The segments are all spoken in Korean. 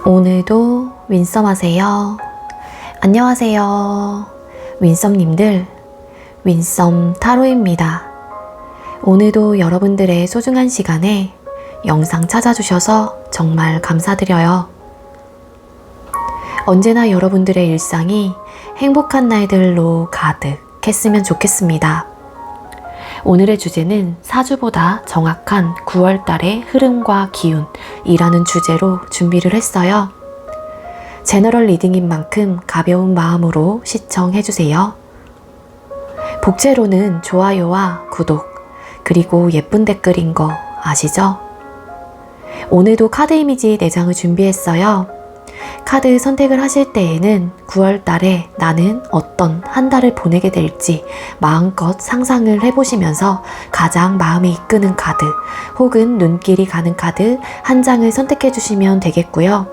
오늘도 윈썸 하세요. 안녕하세요. 윈썸님들, 윈썸 타로입니다. 오늘도 여러분들의 소중한 시간에 영상 찾아주셔서 정말 감사드려요. 언제나 여러분들의 일상이 행복한 날들로 가득했으면 좋겠습니다. 오늘의 주제는 사주보다 정확한 9월달의 흐름과 기운이라는 주제로 준비를 했어요. 제너럴 리딩인 만큼 가벼운 마음으로 시청해주세요. 복채로는 좋아요와 구독, 그리고 예쁜 댓글인 거 아시죠? 오늘도 카드 이미지 4장을 준비했어요. 카드 선택을 하실 때에는 9월 달에 나는 어떤 한 달을 보내게 될지 마음껏 상상을 해보시면서 가장 마음에 이끄는 카드 혹은 눈길이 가는 카드 한 장을 선택해 주시면 되겠고요.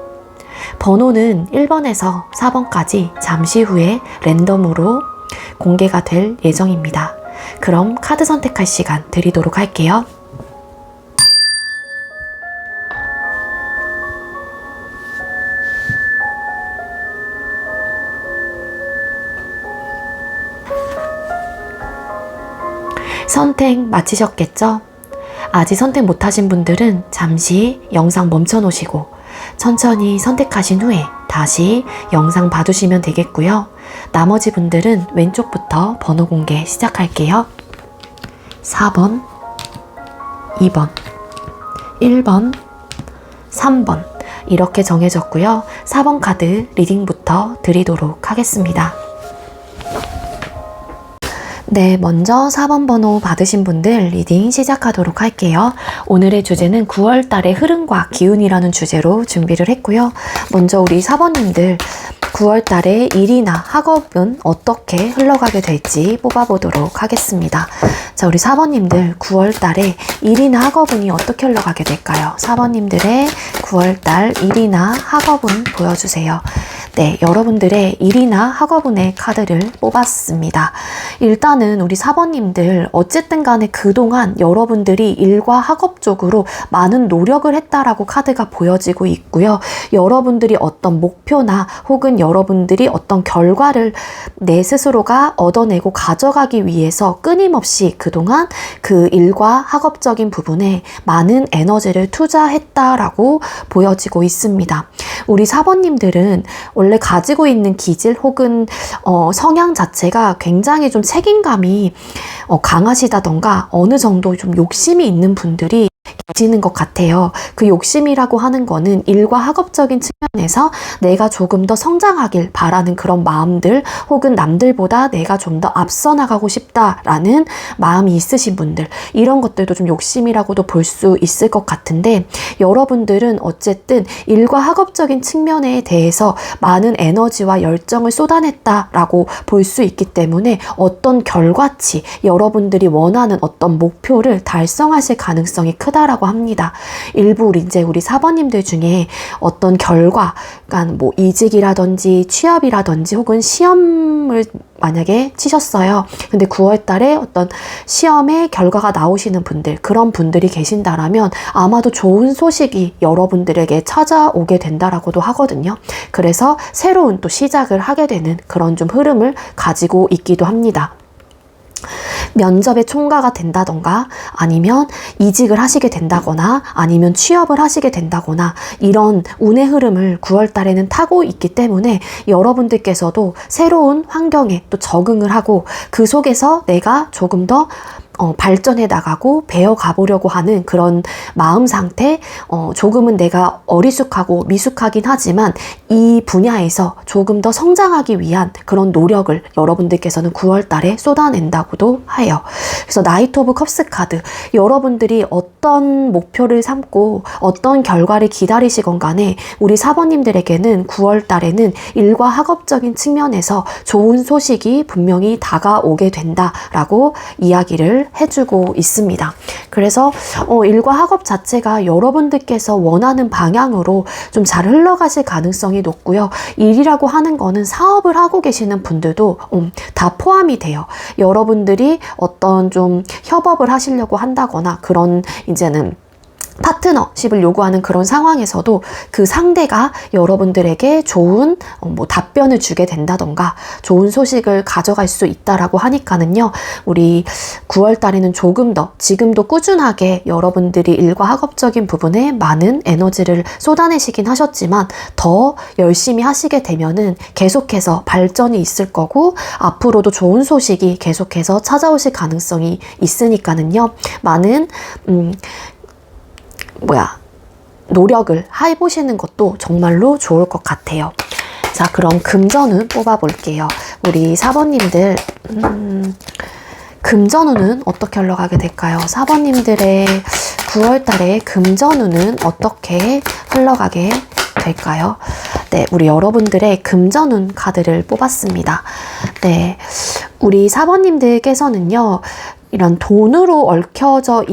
번호는 1번에서 4번까지 잠시 후에 랜덤으로 공개가 될 예정입니다. 그럼 카드 선택할 시간 드리도록 할게요. 선택 마치셨겠죠? 아직 선택 못하신 분들은 잠시 영상 멈춰 놓으시고 천천히 선택하신 후에 다시 영상 봐주시면 되겠고요. 나머지 분들은 왼쪽부터 번호 공개 시작할게요. 4번, 2번, 1번, 3번 이렇게 정해졌고요. 4번 카드 리딩부터 드리도록 하겠습니다. 네, 먼저 4번 번호 받으신 분들 리딩 시작하도록 할게요. 오늘의 주제는 9월 달의 흐름과 기운이라는 주제로 준비를 했고요. 먼저 우리 4번님들 9월 달에 일이나 학업은 어떻게 흘러가게 될지 뽑아보도록 하겠습니다. 자, 우리 4번님들 9월 달에 일이나 학업운이 어떻게 흘러가게 될까요? 4번님들의 9월 달 일이나 학업운 보여주세요. 네, 여러분들의 일이나 학업운의 카드를 뽑았습니다. 일단은 우리 4번님들 어쨌든 간에 그동안 여러분들이 일과 학업 쪽으로 많은 노력을 했다라고 카드가 보여지고 있고요. 여러분들이 어떤 목표나 혹은 여러분들이 어떤 결과를 내 스스로가 얻어내고 가져가기 위해서 끊임없이 그동안 그 일과 학업적인 부분에 많은 에너지를 투자했다라고 보여지고 있습니다. 우리 4번님들은 원래 가지고 있는 기질 혹은 성향 자체가 굉장히 좀 책임감이 강하시다던가 어느 정도 좀 욕심이 있는 분들이 계시는 것 같아요. 그 욕심이라고 하는 거는 일과 학업적인 측면에서 내가 조금 더 성장하길 바라는 그런 마음들 혹은 남들보다 내가 좀 더 앞서 나가고 싶다라는 마음이 있으신 분들, 이런 것들도 좀 욕심이라고도 볼 수 있을 것 같은데, 여러분들은 어쨌든 일과 학업적인 측면에 대해서 많은 에너지와 열정을 쏟아냈다라고 볼 수 있기 때문에 어떤 결과치, 여러분들이 원하는 어떤 목표를 달성하실 가능성이 크다라고 합니다. 일부 이제 우리 4번님들 중에 어떤 결과, 그러니까 뭐 이직이라든지 취업이라든지 혹은 시험을 만약에 치셨어요. 근데 9월 달에 어떤 시험의 결과가 나오시는 분들, 그런 분들이 계신다라면 아마도 좋은 소식이 여러분들에게 찾아오게 된다라고도 하거든요. 그래서 새로운 또 시작을 하게 되는 그런 좀 흐름을 가지고 있기도 합니다. 면접에 총가가 된다던가 아니면 이직을 하시게 된다거나 아니면 취업을 하시게 된다거나 이런 운의 흐름을 9월 달에는 타고 있기 때문에 여러분들께서도 새로운 환경에 또 적응을 하고 그 속에서 내가 조금 더 발전해 나가고 배워 가보려고 하는 그런 마음 상태, 조금은 내가 어리숙하고 미숙하긴 하지만 이 분야에서 조금 더 성장하기 위한 그런 노력을 여러분들께서는 9월 달에 쏟아낸다고도 해요. 그래서 나이트 오브 컵스 카드, 여러분들이 어떤 목표를 삼고 어떤 결과를 기다리시건 간에 우리 4번님들에게는 9월 달에는 일과 학업적인 측면에서 좋은 소식이 분명히 다가오게 된다라고 이야기를 해주고 있습니다. 그래서 일과 학업 자체가 여러분들께서 원하는 방향으로 좀 잘 흘러가실 가능성이 높고요. 일이라고 하는 거는 사업을 하고 계시는 분들도 다 포함이 돼요. 여러분들이 어떤 좀 협업을 하시려고 한다거나 그런 이제는 파트너십을 요구하는 그런 상황에서도 그 상대가 여러분들에게 좋은 뭐 답변을 주게 된다던가 좋은 소식을 가져갈 수 있다라고 하니까는요. 우리 9월 달에는 조금 더 지금도 꾸준하게 여러분들이 일과 학업적인 부분에 많은 에너지를 쏟아내시긴 하셨지만 더 열심히 하시게 되면은 계속해서 발전이 있을 거고 앞으로도 좋은 소식이 계속해서 찾아오실 가능성이 있으니까는요. 많은 노력을 해보시는 것도 정말로 좋을 것 같아요. 자, 그럼 금전운 뽑아볼게요. 우리 4번님들 금전운은 어떻게 흘러가게 될까요? 4번님들의 9월달에 금전운은 어떻게 흘러가게 될까요? 네, 우리 여러분들의 금전운 카드를 뽑았습니다. 네, 우리 4번님들께서는요, 이런 돈으로 얽혀져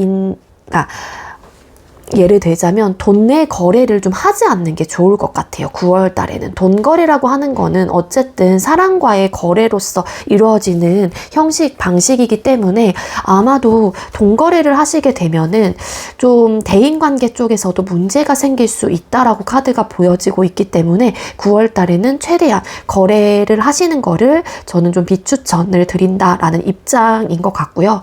예를 들자면 돈내 거래를 좀 하지 않는 게 좋을 것 같아요. 9월 달에는 돈 거래라고 하는 거는 어쨌든 사람과의 거래로서 이루어지는 형식 방식이기 때문에 아마도 돈 거래를 하시게 되면은 좀 대인관계 쪽에서도 문제가 생길 수 있다라고 카드가 보여지고 있기 때문에 9월 달에는 최대한 거래를 하시는 거를 저는 좀 비추천을 드린다라는 입장인 것 같고요.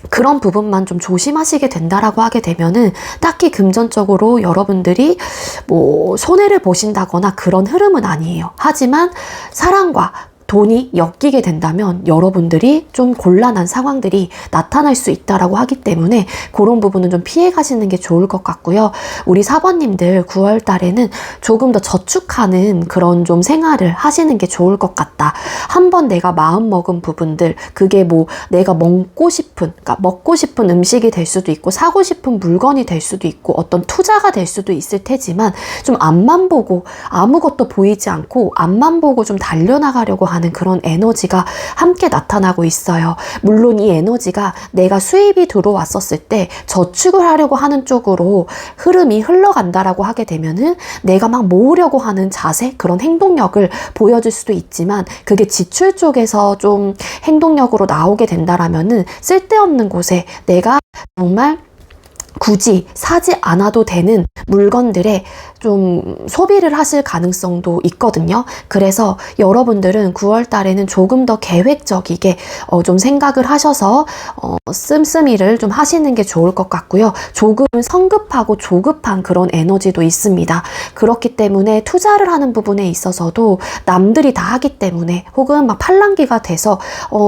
그런 부분만 좀 조심하시게 된다라고 하게 되면은 딱히 금전적으로 여러분들이 뭐 손해를 보신다거나 그런 흐름은 아니에요. 하지만 사랑과 돈이 엮이게 된다면 여러분들이 좀 곤란한 상황들이 나타날 수 있다라고 하기 때문에 그런 부분은 좀 피해 가시는 게 좋을 것 같고요. 우리 4번님들 9월 달에는 조금 더 저축하는 그런 좀 생활을 하시는 게 좋을 것 같다. 한번 내가 마음 먹은 부분들, 그게 뭐 내가 먹고 싶은 음식이 될 수도 있고 사고 싶은 물건이 될 수도 있고 어떤 투자가 될 수도 있을 테지만 좀 앞만 보고 아무것도 보이지 않고 앞만 보고 좀 달려나가려고 하는 그런 에너지가 함께 나타나고 있어요. 물론 이 에너지가 내가 수입이 들어왔었을 때 저축을 하려고 하는 쪽으로 흐름이 흘러간다라고 하게 되면은 내가 막 모으려고 하는 자세, 그런 행동력을 보여줄 수도 있지만 그게 지출 쪽에서 좀 행동력으로 나오게 된다라면은 쓸데없는 곳에 내가 정말 굳이 사지 않아도 되는 물건들에 좀 소비를 하실 가능성도 있거든요. 그래서 여러분들은 9월 달에는 조금 더 계획적이게 좀 생각을 하셔서 씀씀이를 좀 하시는 게 좋을 것 같고요. 조금은 성급하고 조급한 그런 에너지도 있습니다. 그렇기 때문에 투자를 하는 부분에 있어서도 남들이 다 하기 때문에 혹은 막 팔랑귀가 돼서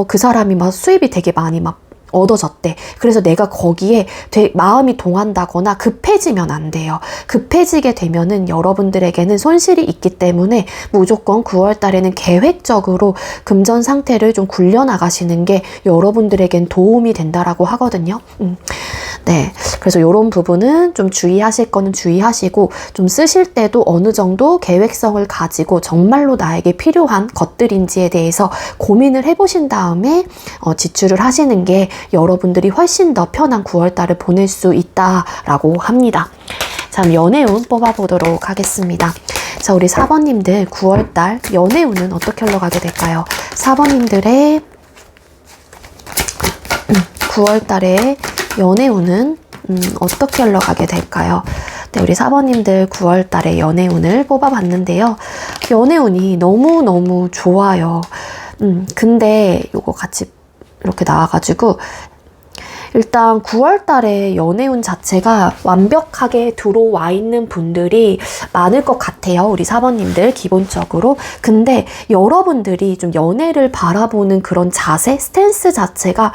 그 사람이 막 수입이 되게 많이 막 얻어졌대. 그래서 내가 거기에 마음이 동한다거나 급해지면 안 돼요. 급해지게 되면은 여러분들에게는 손실이 있기 때문에 무조건 9월 달에는 계획적으로 금전 상태를 좀 굴려나가시는 게 여러분들에겐 도움이 된다라고 하거든요. 네. 그래서 이런 부분은 좀 주의하실 거는 주의하시고 좀 쓰실 때도 어느 정도 계획성을 가지고 정말로 나에게 필요한 것들인지에 대해서 고민을 해보신 다음에 지출을 하시는 게 여러분들이 훨씬 더 편한 9월달을 보낼 수 있다라고 합니다. 자, 연애운 뽑아보도록 하겠습니다. 자, 우리 4번님들 9월달 연애운은 어떻게 흘러가게 될까요? 4번님들의 9월달에 연애운은 어떻게 흘러가게 될까요? 네, 우리 4번님들 9월달에 연애운을 뽑아봤는데요. 연애운이 너무너무 좋아요. 근데 요거 같이 이렇게 나와가지고 일단 9월 달에 연애운 자체가 완벽하게 들어와 있는 분들이 많을 것 같아요. 우리 4번님들 기본적으로. 근데 여러분들이 좀 연애를 바라보는 그런 자세, 스탠스 자체가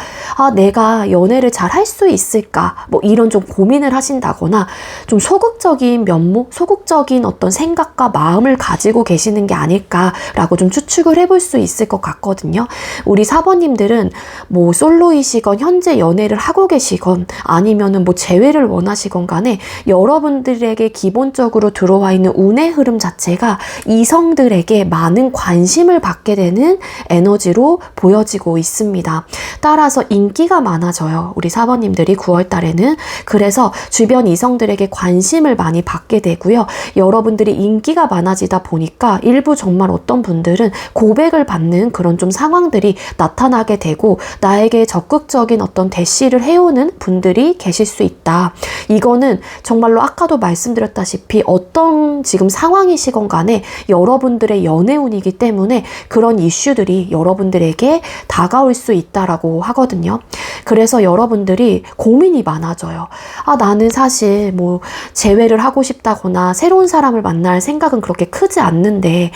내가 연애를 잘 할 수 있을까? 뭐 이런 좀 고민을 하신다거나 좀 소극적인 면모, 소극적인 어떤 생각과 마음을 가지고 계시는 게 아닐까라고 좀 추측을 해볼 수 있을 것 같거든요. 우리 4번님들은 뭐 솔로이시건 현재 연애를 하고 계시건 아니면은 뭐 재회를 원하시건 간에 여러분들에게 기본적으로 들어와 있는 운의 흐름 자체가 이성들에게 많은 관심을 받게 되는 에너지로 보여지고 있습니다. 따라서 인기가 많아져요. 우리 4번님들이 9월 달에는. 그래서 주변 이성들에게 관심을 많이 받게 되고요. 여러분들이 인기가 많아지다 보니까 일부 정말 어떤 분들은 고백을 받는 그런 좀 상황들이 나타나게 되고 나에게 적극적인 어떤 대시를 유지를 해오는 분들이 계실 수 있다. 이거는 정말로 아까도 말씀드렸다시피 어떤 지금 상황이시건 간에 여러분들의 연애운이기 때문에 그런 이슈들이 여러분들에게 다가올 수 있다라고 하거든요. 그래서 여러분들이 고민이 많아져요. 아, 나는 사실 뭐 재회를 하고 싶다거나 새로운 사람을 만날 생각은 그렇게 크지 않는데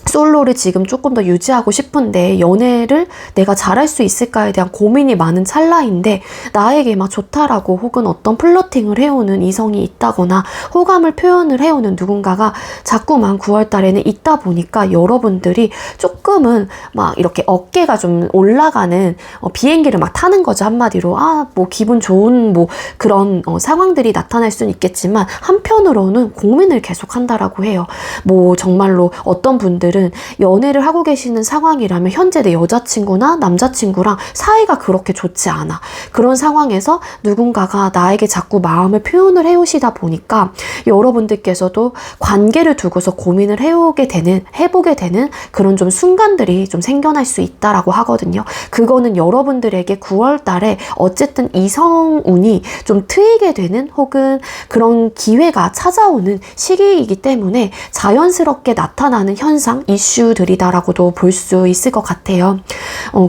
솔로를 지금 조금 더 유지하고 싶은데 연애를 내가 잘할 수 있을까에 대한 고민이 많은 찰나인데 나에게 막 좋다라고 혹은 어떤 플러팅을 해오는 이성이 있다거나 호감을 표현을 해오는 누군가가 자꾸만 9월 달에는 있다 보니까 여러분들이 조금은 막 이렇게 어깨가 좀 올라가는 비행기를 막 타는 거죠. 한마디로 뭐 기분 좋은 뭐 그런 상황들이 나타날 수는 있겠지만 한편으로는 고민을 계속 한다라고 해요. 뭐 정말로 어떤 분들은 연애를 하고 계시는 상황이라면 현재 내 여자친구나 남자친구랑 사이가 그렇게 좋지 않아. 그런 상황에서 누군가가 나에게 자꾸 마음을 표현을 해오시다 보니까 여러분들께서도 관계를 두고서 고민을 해보게 되는 그런 좀 순간들이 좀 생겨날 수 있다라고 하거든요. 그거는 여러분들에게 9월 달에 어쨌든 이성운이 좀 트이게 되는 혹은 그런 기회가 찾아오는 시기이기 때문에 자연스럽게 나타나는 현상, 이슈들이다라고도 볼 수 있을 것 같아요.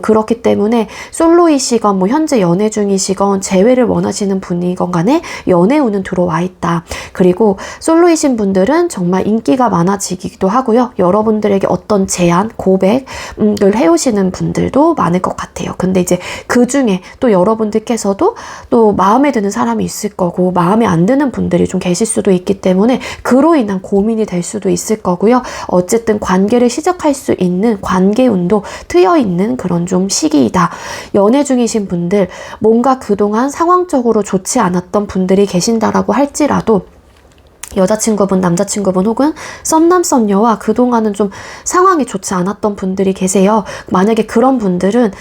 그렇기 때문에 솔로이시건 뭐 현재 연애 중이시건 재회를 원하시는 분이건 간에 연애운은 들어와 있다. 그리고 솔로이신 분들은 정말 인기가 많아지기도 하고요. 여러분들에게 어떤 제안, 고백을 해오시는 분들도 많을 것 같아요. 근데 이제 그 중에 또 여러분들께서도 또 마음에 드는 사람이 있을 거고 마음에 안 드는 분들이 좀 계실 수도 있기 때문에 그로 인한 고민이 될 수도 있을 거고요. 어쨌든 관계를 시작할 수 있는 관계운도 트여있는 그런 좀 시기이다. 연애 중이신 분들, 뭔가 그동안 상황적으로 좋지 않았던 분들이 계신다라고 할지라도 여자친구분, 남자친구분 혹은 썸남, 썸녀와 그동안은 좀 상황이 좋지 않았던 분들이 계세요. 만약에 그런 분들은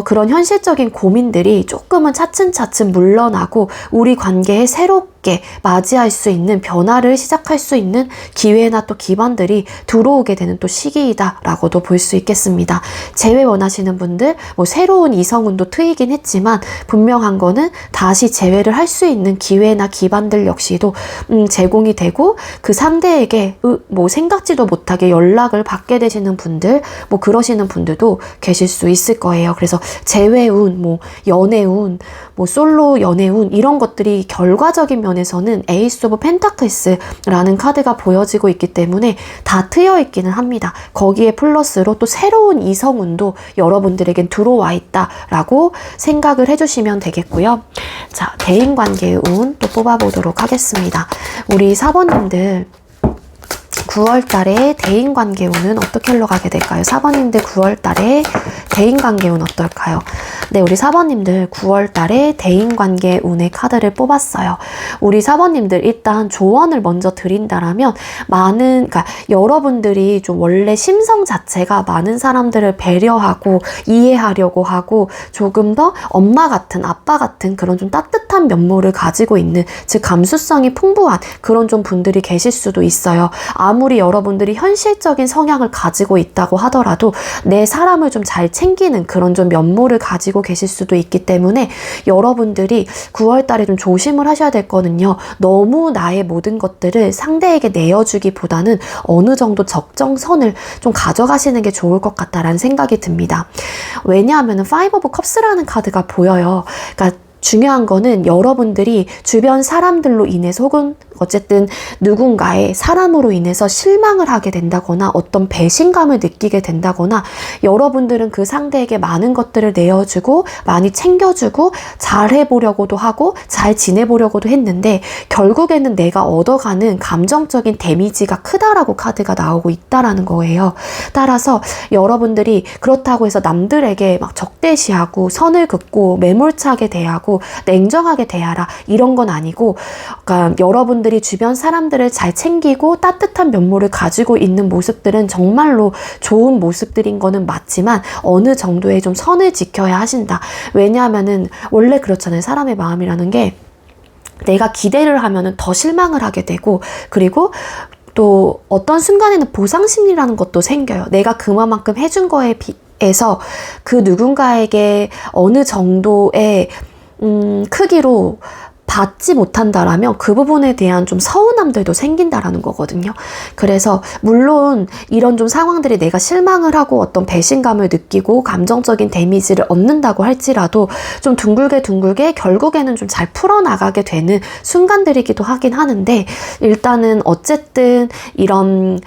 그런 현실적인 고민들이 조금은 차츰차츰 물러나고 우리 관계에 새롭게 맞이할 수 있는 변화를 시작할 수 있는 기회나 또 기반들이 들어오게 되는 또 시기이다라고도 볼 수 있겠습니다. 재회 원하시는 분들, 뭐 새로운 이성운도 트이긴 했지만 분명한 거는 다시 재회를 할 수 있는 기회나 기반들 역시도 제공이 되고 그 상대에게 뭐 생각지도 못하게 연락을 받게 되시는 분들, 뭐 그러시는 분들도 계실 수 있을 거예요. 그래서 재회운, 뭐 연애운, 뭐 솔로 연애운 이런 것들이 결과적인 면에서는 에이스 오브 펜타클스라는 카드가 보여지고 있기 때문에 다 트여 있기는 합니다. 거기에 플러스로 또 새로운 이성운도 여러분들에겐 들어와 있다라고 생각을 해주시면 되겠고요. 자, 대인관계운 또 뽑아보도록 하겠습니다. 우리 4번님들 9월 달에 대인관계운은 어떻게 흘러가게 될까요? 4번님들 9월 달에 대인관계운 어떨까요? 네, 우리 4번님들 9월 달에 대인관계운의 카드를 뽑았어요. 우리 4번님들 일단 조언을 먼저 드린다라면 그러니까 여러분들이 좀 원래 심성 자체가 많은 사람들을 배려하고 이해하려고 하고 조금 더 엄마 같은, 아빠 같은 그런 좀 따뜻한 면모를 가지고 있는, 즉 감수성이 풍부한 그런 좀 분들이 계실 수도 있어요. 아무리 여러분들이 현실적인 성향을 가지고 있다고 하더라도 내 사람을 좀 잘 챙기는 그런 좀 면모를 가지고 계실 수도 있기 때문에 여러분들이 9월 달에 좀 조심을 하셔야 될 거는요. 너무 나의 모든 것들을 상대에게 내어주기보다는 어느 정도 적정선을 좀 가져가시는 게 좋을 것 같다라는 생각이 듭니다. 왜냐하면 5 오브 컵스라는 카드가 보여요. 그러니까 중요한 거는 여러분들이 주변 사람들로 인해서 혹은 어쨌든 누군가의 사람으로 인해서 실망을 하게 된다거나 어떤 배신감을 느끼게 된다거나 여러분들은 그 상대에게 많은 것들을 내어주고 많이 챙겨주고 잘해보려고도 하고 잘 지내보려고도 했는데 결국에는 내가 얻어가는 감정적인 데미지가 크다라고 카드가 나오고 있다라는 거예요. 따라서 여러분들이 그렇다고 해서 남들에게 막 적대시하고 선을 긋고 매몰차게 대하고 냉정하게 대하라 이런 건 아니고, 그러니까 여러분들이 주변 사람들을 잘 챙기고 따뜻한 면모를 가지고 있는 모습들은 정말로 좋은 모습들인 거는 맞지만 어느 정도의 좀 선을 지켜야 하신다. 왜냐하면은 원래 그렇잖아요. 사람의 마음이라는 게 내가 기대를 하면은 더 실망을 하게 되고, 그리고 또 어떤 순간에는 보상심리라는 것도 생겨요. 내가 그만큼 해준 거에 에서 그 누군가에게 어느 정도의 크기로 받지 못한다라면 그 부분에 대한 좀 서운함들도 생긴다라는 거거든요. 그래서 물론 이런 좀 상황들이 내가 실망을 하고 어떤 배신감을 느끼고 감정적인 데미지를 얻는다고 할지라도 좀 둥글게 결국에는 좀 잘 풀어나가게 되는 순간들이기도 하긴 하는데, 일단은 어쨌든 이런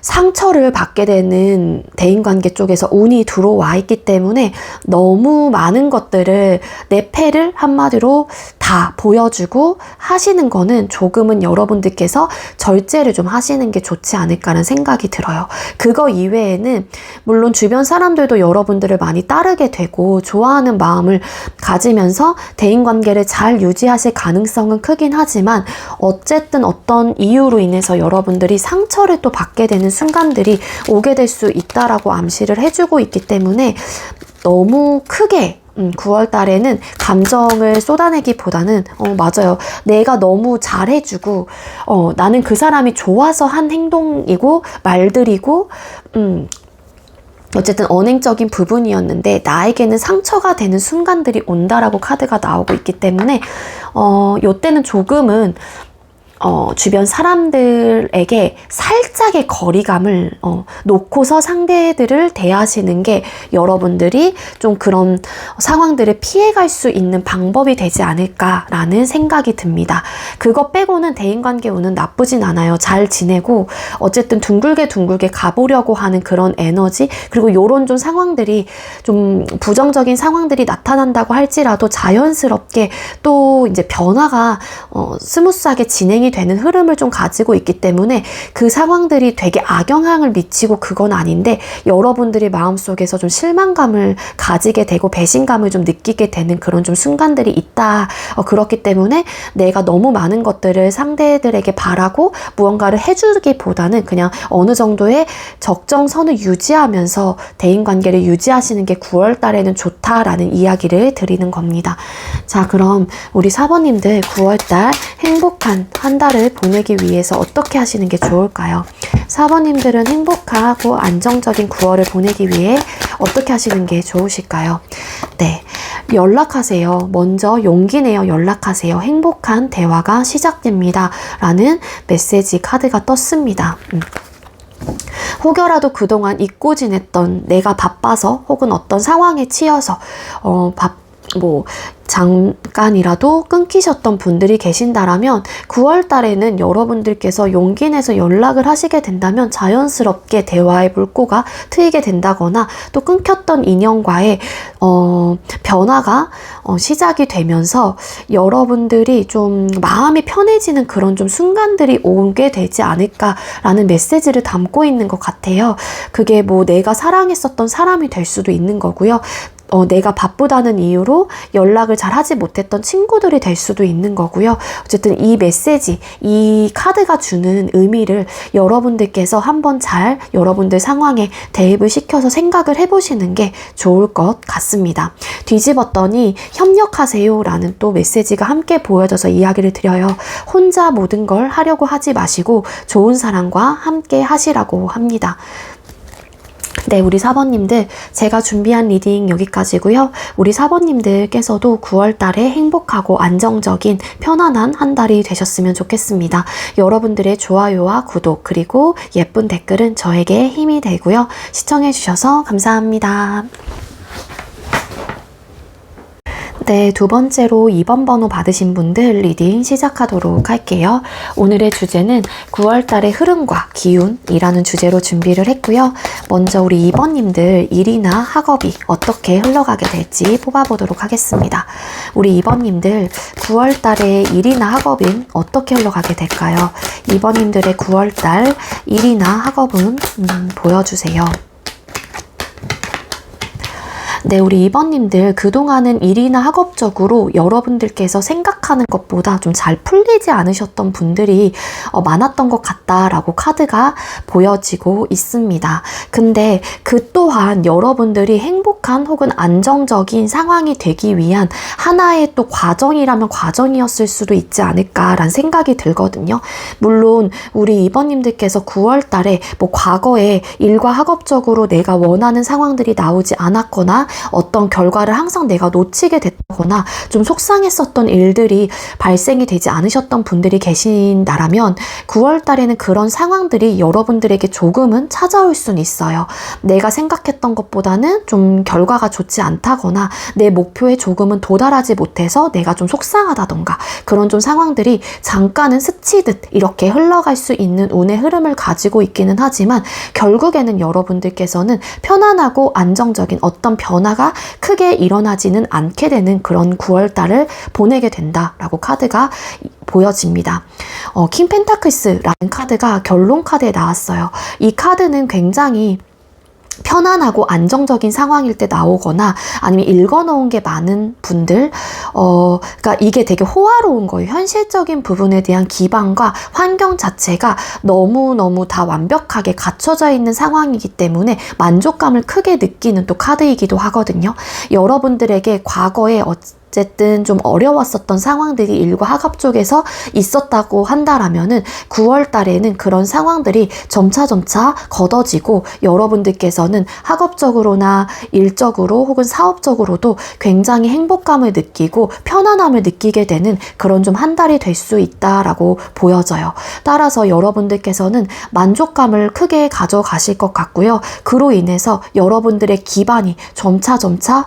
상처를 받게 되는 대인관계 쪽에서 운이 들어와 있기 때문에 너무 많은 것들을 내 패를 한마디로 다 보여주고 하시는 거는 조금은 여러분들께서 절제를 좀 하시는 게 좋지 않을까라는 생각이 들어요. 그거 이외에는 물론 주변 사람들도 여러분들을 많이 따르게 되고 좋아하는 마음을 가지면서 대인관계를 잘 유지하실 가능성은 크긴 하지만, 어쨌든 어떤 이유로 인해서 여러분들이 상처를 또 받게 되는 순간들이 오게 될 수 있다라고 암시를 해주고 있기 때문에 너무 크게 9월 달에는 감정을 쏟아내기보다는 맞아요. 내가 너무 잘해주고 나는 그 사람이 좋아서 한 행동이고 말들이고 어쨌든 언행적인 부분이었는데 나에게는 상처가 되는 순간들이 온다라고 카드가 나오고 있기 때문에 요때는 조금은 주변 사람들에게 살짝의 거리감을 놓고서 상대들을 대하시는 게 여러분들이 좀 그런 상황들을 피해갈 수 있는 방법이 되지 않을까라는 생각이 듭니다. 그거 빼고는 대인관계 운은 나쁘진 않아요. 잘 지내고 어쨌든 둥글게 가보려고 하는 그런 에너지, 그리고 요런 좀 상황들이 좀 부정적인 상황들이 나타난다고 할지라도 자연스럽게 또 이제 변화가 스무스하게 진행이 되는 흐름을 좀 가지고 있기 때문에 그 상황들이 되게 악영향을 미치고 그건 아닌데, 여러분들이 마음속에서 좀 실망감을 가지게 되고 배신감을 좀 느끼게 되는 그런 좀 순간들이 있다. 그렇기 때문에 내가 너무 많은 것들을 상대들에게 바라고 무언가를 해주기보다는 그냥 어느 정도의 적정선을 유지하면서 대인관계를 유지하시는 게 9월 달에는 좋다라는 이야기를 드리는 겁니다. 자, 그럼 우리 사번님들 9월 달 행복한 한 달을 보내기 위해서 어떻게 하시는 게 좋을까요? 사번님들은 행복하고 안정적인 9월을 보내기 위해 어떻게 하시는 게 좋으실까요? 네, 연락하세요. 먼저 용기 내어 연락하세요. 행복한 대화가 시작됩니다. 라는 메시지 카드가 떴습니다. 혹여라도 그동안 잊고 지냈던, 내가 바빠서 혹은 어떤 상황에 치여서 잠깐이라도 끊기셨던 분들이 계신다라면 9월 달에는 여러분들께서 용기 내서 연락을 하시게 된다면 자연스럽게 대화의 물꼬가 트이게 된다거나 또 끊겼던 인연과의 변화가 시작이 되면서 여러분들이 좀 마음이 편해지는 그런 좀 순간들이 오게 되지 않을까라는 메시지를 담고 있는 것 같아요. 그게 뭐 내가 사랑했었던 사람이 될 수도 있는 거고요. 내가 바쁘다는 이유로 연락을 잘 하지 못했던 친구들이 될 수도 있는 거고요. 어쨌든 이 메시지, 이 카드가 주는 의미를 여러분들께서 한번 잘 여러분들 상황에 대입을 시켜서 생각을 해보시는 게 좋을 것 같습니다. 뒤집었더니 협력하세요 라는 또 메시지가 함께 보여져서 이야기를 드려요. 혼자 모든 걸 하려고 하지 마시고 좋은 사람과 함께 하시라고 합니다. 네, 우리 사번님들, 제가 준비한 리딩 여기까지고요. 우리 사번님들께서도 9월 달에 행복하고 안정적인 편안한 한 달이 되셨으면 좋겠습니다. 여러분들의 좋아요와 구독 그리고 예쁜 댓글은 저에게 힘이 되고요. 시청해주셔서 감사합니다. 네, 두 번째로 2번 번호 받으신 분들 리딩 시작하도록 할게요. 오늘의 주제는 9월 달의 흐름과 기운이라는 주제로 준비를 했고요. 먼저 우리 2번님들 일이나 학업이 어떻게 흘러가게 될지 뽑아보도록 하겠습니다. 우리 2번님들 9월 달의 일이나 학업은 어떻게 흘러가게 될까요? 2번님들의 9월 달 일이나 학업은 보여주세요. 네, 우리 2번님들 그동안은 일이나 학업적으로 여러분들께서 생각하는 것보다 좀 잘 풀리지 않으셨던 분들이 많았던 것 같다라고 카드가 보여지고 있습니다. 근데 그 또한 여러분들이 행복한 혹은 안정적인 상황이 되기 위한 하나의 또 과정이라면 과정이었을 수도 있지 않을까라는 생각이 들거든요. 물론 우리 2번님들께서 9월 달에 뭐 과거에 일과 학업적으로 내가 원하는 상황들이 나오지 않았거나 어떤 결과를 항상 내가 놓치게 됐거나 좀 속상했었던 일들이 발생이 되지 않으셨던 분들이 계신다라면 9월 달에는 그런 상황들이 여러분들에게 조금은 찾아올 수는 있어요. 내가 생각했던 것보다는 좀 결과가 좋지 않다거나 내 목표에 조금은 도달하지 못해서 내가 좀 속상하다던가 그런 좀 상황들이 잠깐은 스치듯 이렇게 흘러갈 수 있는 운의 흐름을 가지고 있기는 하지만 결국에는 여러분들께서는 편안하고 안정적인 어떤 변화가 크게 일어나지는 않게 되는 그런 9월달을 보내게 된다라고 카드가 보여집니다. 킹 펜타클스라는 카드가 결론 카드에 나왔어요. 이 카드는 굉장히 편안하고 안정적인 상황일 때 나오거나 아니면 읽어놓은 게 많은 분들 그러니까 이게 되게 호화로운 거예요. 현실적인 부분에 대한 기반과 환경 자체가 너무너무 다 완벽하게 갖춰져 있는 상황이기 때문에 만족감을 크게 느끼는 또 카드이기도 하거든요. 여러분들에게 과거에 어쨌든 좀 어려웠었던 상황들이 일과 학업 쪽에서 있었다고 한다라면은 9월 달에는 그런 상황들이 점차 걷어지고 여러분들께서는 학업적으로나 일적으로 혹은 사업적으로도 굉장히 행복감을 느끼고 편안함을 느끼게 되는 그런 좀 한 달이 될 수 있다라고 보여져요. 따라서 여러분들께서는 만족감을 크게 가져가실 것 같고요. 그로 인해서 여러분들의 기반이 점차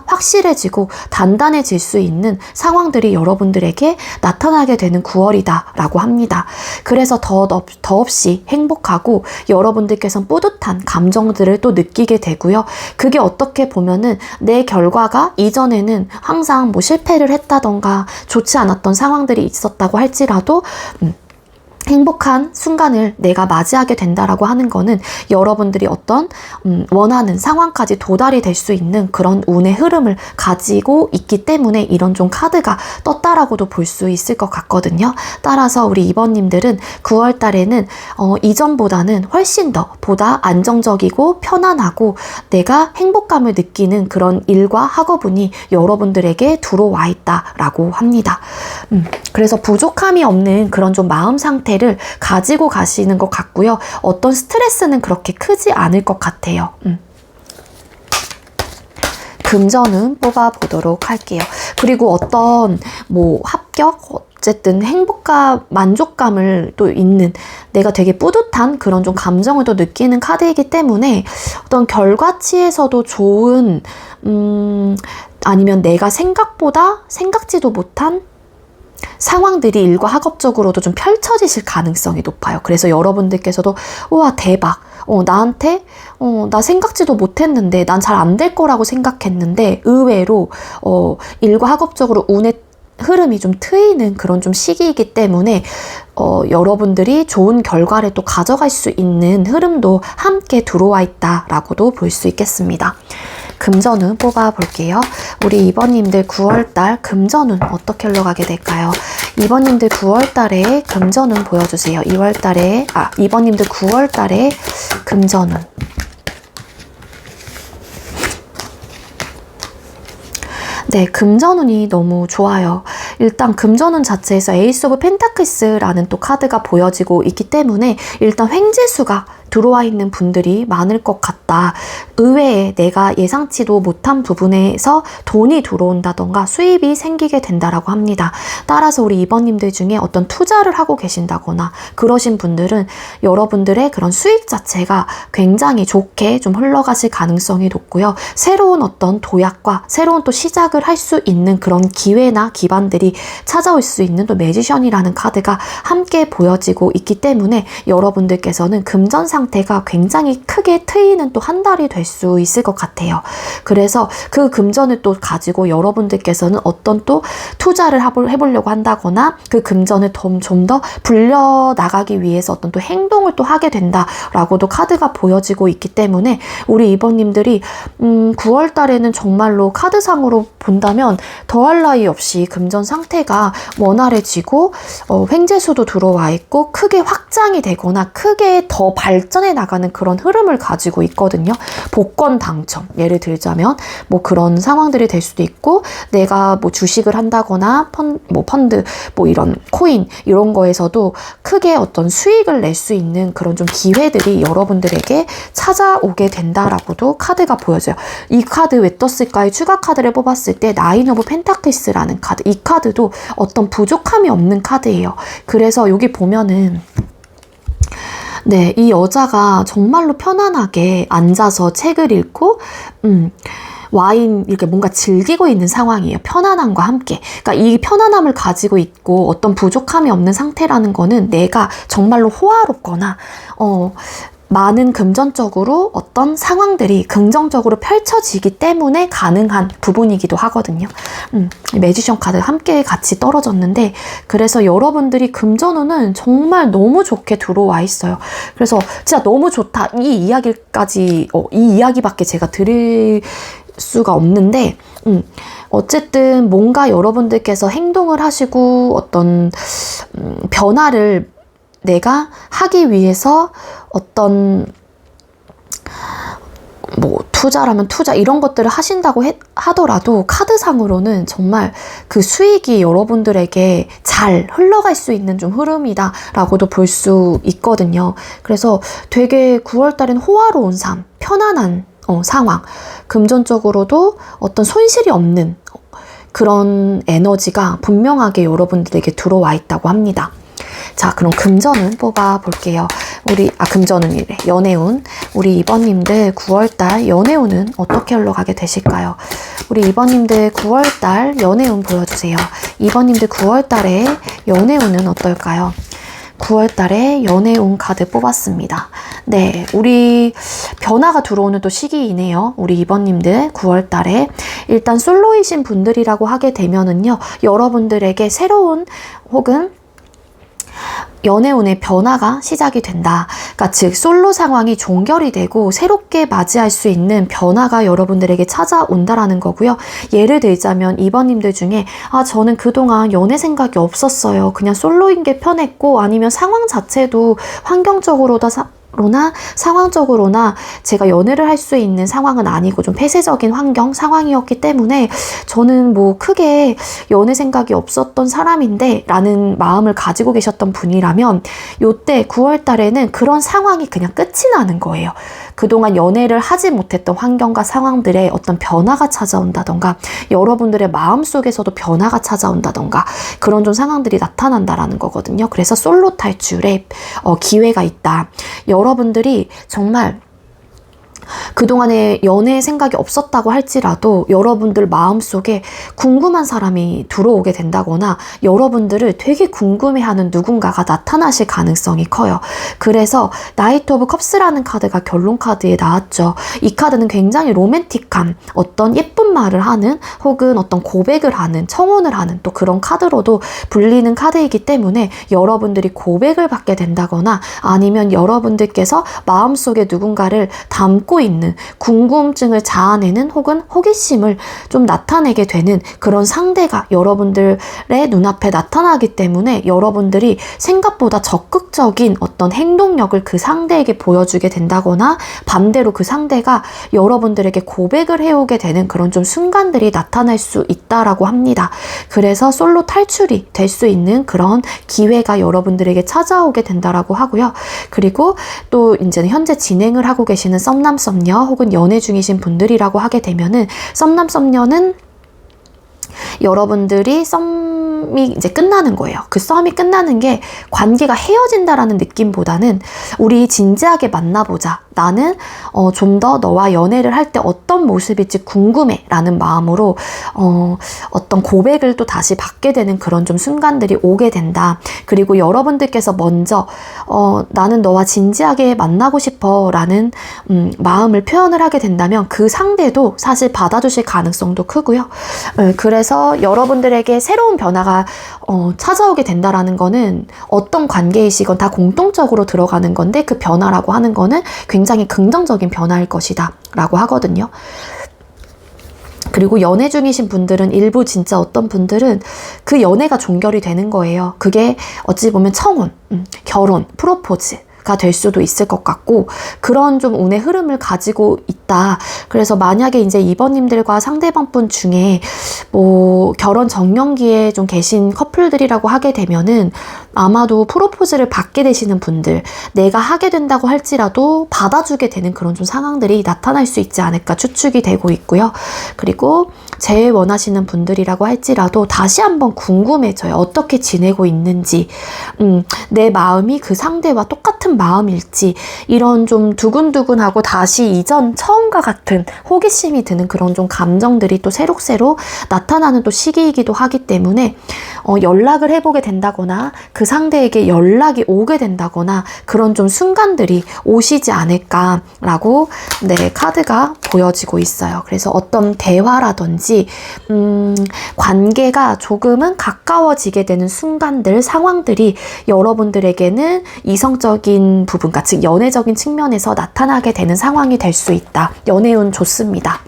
확실해지고 단단해질 수 있는 상황들이 여러분들에게 나타나게 되는 9월이다라고 합니다. 그래서 더없이 행복하고 여러분들께서는 뿌듯한 감정들을 또 느끼게 되고요. 그게 어떻게 보면은 내 결과가 이전에는 항상 뭐 실패를 했다던가 좋지 않았던 상황들이 있었다고 할지라도 행복한 순간을 내가 맞이하게 된다라고 하는 거는 여러분들이 어떤 원하는 상황까지 도달이 될 수 있는 그런 운의 흐름을 가지고 있기 때문에 이런 좀 카드가 떴다라고도 볼 수 있을 것 같거든요. 따라서 우리 2번님들은 9월 달에는 이전보다는 훨씬 더 보다 안정적이고 편안하고 내가 행복감을 느끼는 그런 일과 학업운이 여러분들에게 들어와 있다라고 합니다. 그래서 부족함이 없는 그런 좀 마음 상태를 가지고 가시는 것 같고요. 어떤 스트레스는 그렇게 크지 않을 것 같아요. 금전은 뽑아보도록 할게요. 그리고 어떤 뭐 합격, 어쨌든 행복감, 만족감을 또 있는 내가 되게 뿌듯한 그런 좀 감정을 또 느끼는 카드이기 때문에 어떤 결과치에서도 좋은 아니면 내가 생각지도 못한 상황들이 일과 학업적으로도 좀 펼쳐지실 가능성이 높아요. 그래서 여러분들께서도 우와 대박, 나한테 나 생각지도 못했는데 난 잘 안 될 거라고 생각했는데 의외로 일과 학업적으로 운의 흐름이 좀 트이는 그런 좀 시기이기 때문에 여러분들이 좋은 결과를 또 가져갈 수 있는 흐름도 함께 들어와 있다라고도 볼 수 있겠습니다. 금전운 뽑아볼게요. 우리 2번님들 9월달 금전운 어떻게 흘러가게 될까요? 2번님들 9월달에 금전운 보여주세요. 2번님들 9월달에 금전운. 네, 금전운이 너무 좋아요. 일단 금전운 자체에서 에이스 오브 펜타클스라는 또 카드가 보여지고 있기 때문에 일단 횡재수가 들어와 있는 분들이 많을 것 같다. 의외에 내가 예상치도 못한 부분에서 돈이 들어온다던가 수입이 생기게 된다라고 합니다. 따라서 우리 2번님들 중에 어떤 투자를 하고 계신다거나 그러신 분들은 여러분들의 그런 수익 자체가 굉장히 좋게 좀 흘러가실 가능성이 높고요. 새로운 어떤 도약과 새로운 또 시작을 할 수 있는 그런 기회나 기반들이 찾아올 수 있는 또 매지션이라는 카드가 함께 보여지고 있기 때문에 여러분들께서는 금전 상태가 굉장히 크게 트이는 또 한 달이 될 수 있을 것 같아요. 그래서 그 금전을 또 가지고 여러분들께서는 어떤 또 투자를 해보려고 한다거나 그 금전을 좀 더 불려나가기 위해서 어떤 또 행동을 또 하게 된다라고도 카드가 보여지고 있기 때문에 우리 2번님들이 9월 달에는 정말로 카드상으로 본다면 더할 나위 없이 금전 상태가 원활해지고 횡재수도 들어와 있고 크게 확장이 되거나 크게 더 발전해 나가는 그런 흐름을 가지고 있거든요. 복권 당첨, 예를 들자면 뭐 그런 상황들이 될 수도 있고, 내가 뭐 주식을 한다거나 펀드, 뭐 이런 코인 이런 거에서도 크게 어떤 수익을 낼 수 있는 그런 좀 기회들이 여러분들에게 찾아오게 된다라고도 카드가 보여져요. 이 카드 왜 떴을까요? 추가 카드를 뽑았을 때 나인 오브 펜타클스라는 카드, 이 카드도 어떤 부족함이 없는 카드예요. 그래서 여기 보면은 네, 이 여자가 정말로 편안하게 앉아서 책을 읽고 와인 이렇게 뭔가 즐기고 있는 상황이에요. 편안함과 함께. 그러니까 이 편안함을 가지고 있고 어떤 부족함이 없는 상태라는 거는 내가 정말로 호화롭거나 많은 금전적으로 어떤 상황들이 긍정적으로 펼쳐지기 때문에 가능한 부분이기도 하거든요. 매지션 카드 함께 같이 떨어졌는데, 그래서 여러분들이 금전운은 정말 너무 좋게 들어와 있어요. 그래서 진짜 너무 좋다. 이 이야기까지, 이 이야기밖에 제가 드릴 수가 없는데, 어쨌든 뭔가 여러분들께서 행동을 하시고 어떤 변화를 내가 하기 위해서 어떤 뭐 투자라면 투자 이런 것들을 하신다고 하더라도 카드상으로는 정말 그 수익이 여러분들에게 잘 흘러갈 수 있는 좀 흐름이다 라고도 볼 수 있거든요. 그래서 되게 9월달엔 호화로운 삶, 편안한 상황, 금전적으로도 어떤 손실이 없는 그런 에너지가 분명하게 여러분들에게 들어와 있다고 합니다. 자, 그럼 금전운 뽑아 볼게요. 금전운 이래. 연애운. 우리 2번님들 9월달 연애운은 어떻게 흘러가게 되실까요? 우리 2번님들 9월달 연애운 보여주세요. 2번님들 9월달에 연애운은 어떨까요? 9월달에 연애운 카드 뽑았습니다. 네, 우리 변화가 들어오는 또 시기이네요. 우리 2번님들 9월달에 일단 솔로이신 분들이라고 하게 되면은요, 여러분들에게 새로운 혹은 연애운의 변화가 시작이 된다. 그러니까 즉 솔로 상황이 종결이 되고 새롭게 맞이할 수 있는 변화가 여러분들에게 찾아온다라는 거고요. 예를 들자면 2번님들 중에 저는 그동안 연애 생각이 없었어요. 그냥 솔로인 게 편했고, 아니면 상황 자체도 환경적으로나 상황적으로나 제가 연애를 할 수 있는 상황은 아니고 좀 폐쇄적인 환경, 상황이었기 때문에 저는 뭐 크게 연애 생각이 없었던 사람인데 라는 마음을 가지고 계셨던 분이라면, 요때 9월 달에는 그런 상황이 그냥 끝이 나는 거예요. 그동안 연애를 하지 못했던 환경과 상황들에 어떤 변화가 찾아온다던가, 여러분들의 마음속에서도 변화가 찾아온다던가, 그런 좀 상황들이 나타난다라는 거거든요. 그래서 솔로 탈출에 기회가 있다. 여러분들이 정말 그동안에 연애 생각이 없었다고 할지라도 여러분들 마음속에 궁금한 사람이 들어오게 된다거나 여러분들을 되게 궁금해하는 누군가가 나타나실 가능성이 커요. 그래서 나이트 오브 컵스라는 카드가 결론 카드에 나왔죠. 이 카드는 굉장히 로맨틱한 어떤 예쁜 말을 하는, 혹은 어떤 고백을 하는, 청혼을 하는 또 그런 카드로도 불리는 카드이기 때문에 여러분들이 고백을 받게 된다거나, 아니면 여러분들께서 마음속에 누군가를 담고 있는 궁금증을 자아내는, 혹은 호기심을 좀 나타내게 되는 그런 상대가 여러분들의 눈앞에 나타나기 때문에 여러분들이 생각보다 적극적인 어떤 행동력을 그 상대에게 보여주게 된다거나, 반대로 그 상대가 여러분들에게 고백을 해오게 되는 그런 좀 순간들이 나타날 수 있다라고 합니다. 그래서 솔로 탈출이 될 수 있는 그런 기회가 여러분들에게 찾아오게 된다라고 하고요. 그리고 또 이제는 현재 진행을 하고 계시는 썸남 썸녀 혹은 연애 중이신 분들이라고 하게 되면은, 썸남 썸녀는 여러분들이 썸이 이제 끝나는 거예요. 그 썸이 끝나는 게 관계가 헤어진다라는 느낌보다는 우리 진지하게 만나보자 나는 좀 더 너와 연애를 할 때 어떤 모습일지 궁금해 라는 마음으로 어떤 고백을 또 다시 받게 되는 그런 좀 순간들이 오게 된다. 그리고 여러분들께서 먼저 나는 너와 진지하게 만나고 싶어 라는 마음을 표현을 하게 된다면 그 상대도 사실 받아주실 가능성도 크고요. 그래서 여러분들에게 새로운 변화가 찾아오게 된다라는 거는 어떤 관계이시건 다 공통적으로 들어가는 건데, 그 변화라고 하는 거는 굉장히 긍정적인 변화일 것이다 라고 하거든요. 그리고 연애 중이신 분들은 일부 진짜 어떤 분들은 그 연애가 종결이 되는 거예요. 그게 어찌 보면 청혼, 결혼, 프로포즈가 될 수도 있을 것 같고, 그런 좀 운의 흐름을 가지고 있다. 그래서 만약에 이제 2번님들과 상대방 분 중에 뭐 결혼 정년기에 좀 계신 커플들이라고 하게 되면은 아마도 프로포즈를 받게 되시는 분들, 내가 하게 된다고 할지라도 받아주게 되는 그런 좀 상황들이 나타날 수 있지 않을까 추측이 되고 있고요. 그리고 제일 원하시는 분들이라고 할지라도 다시 한번 궁금해져요. 어떻게 지내고 있는지, 내 마음이 그 상대와 똑같은 마음일지, 이런 좀 두근두근하고 다시 이전 처음과 같은 호기심이 드는 그런 좀 감정들이 또 새록새록 나타나는 또 시기이기도 하기 때문에 연락을 해보게 된다거나 그 상대에게 연락이 오게 된다거나 그런 좀 순간들이 오시지 않을까라고 카드가 보여지고 있어요. 그래서 어떤 대화라든지 관계가 조금은 가까워지게 되는 순간들, 상황들이 여러분들에게는 이성적인 부분과 즉 연애적인 측면에서 나타나게 되는 상황이 될 수 있다. 연애운 좋습니다.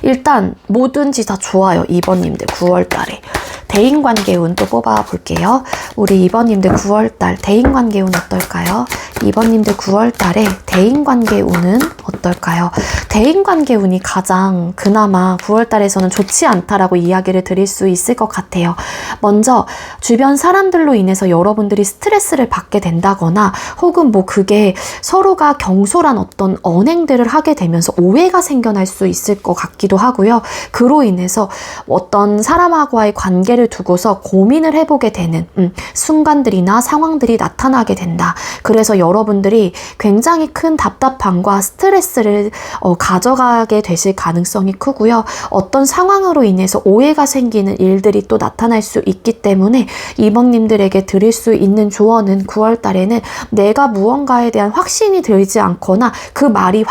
일단 뭐든지 다 좋아요. 2번님들 9월달에 대인관계 운 또 뽑아볼게요. 우리 2번님들 9월달 대인관계 운 어떨까요? 2번님들 9월달에 대인관계 운은 어떨까요? 대인관계 운이 가장 그나마 9월달에서는 좋지 않다라고 이야기를 드릴 수 있을 것 같아요. 먼저 주변 사람들로 인해서 여러분들이 스트레스를 받게 된다거나 혹은 뭐 그게 서로가 경솔한 어떤 언행들을 하게 되면서 오해가 생겨날 수 있을 것 같기도 하고요. 그로 인해서 어떤 사람하고의 관계를 두고서 고민을 해보게 되는 순간들이나 상황들이 나타나게 된다. 그래서 여러분들이 굉장히 큰 답답함과 스트레스를 가져가게 되실 가능성이 크고요. 어떤 상황으로 인해서 오해가 생기는 일들이 또 나타날 수 있기 때문에 2번님들에게 드릴 수 있는 조언은 9월달에는 내가 무언가에 대한 확신이 들지 않거나 그 말이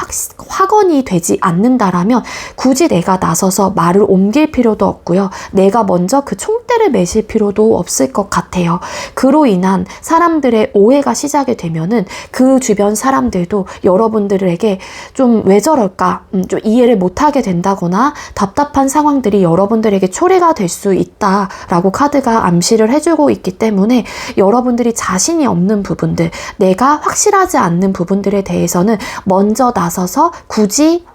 확언이 되지 않는다라면 굳이 내가 나서서 말을 옮길 필요도 없고요. 내가 먼저 그 총대를 매실 필요도 없을 것 같아요. 그로 인한 사람들의 오해가 시작이 되면은 그 주변 사람들도 여러분들에게 좀 왜 저럴까? 좀 이해를 못하게 된다거나 답답한 상황들이 여러분들에게 초래가 될 수 있다라고 카드가 암시를 해주고 있기 때문에 여러분들이 자신이 없는 부분들, 내가 확실하지 않는 부분들에 대해서는 먼저 나서서 굳이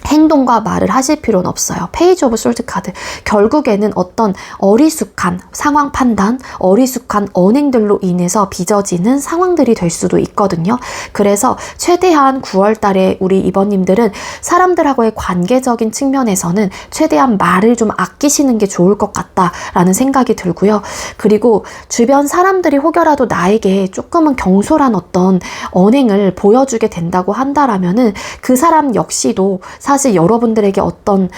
행동과 말을 하실 필요는 없어요. 페이지 오브 솔드 카드. 결국에는 어떤 어리숙한 상황 판단, 어리숙한 언행들로 인해서 빚어지는 상황들이 될 수도 있거든요. 그래서 최대한 9월달에 우리 2번님들은 사람들하고의 관계적인 측면에서는 최대한 말을 좀 아끼시는 게 좋을 것 같다라는 생각이 들고요. 그리고 주변 사람들이 혹여라도 나에게 조금은 경솔한 어떤 언행을 보여주게 된다고 한다라면은 그 사람 역시도 사실 여러분들에게 어떤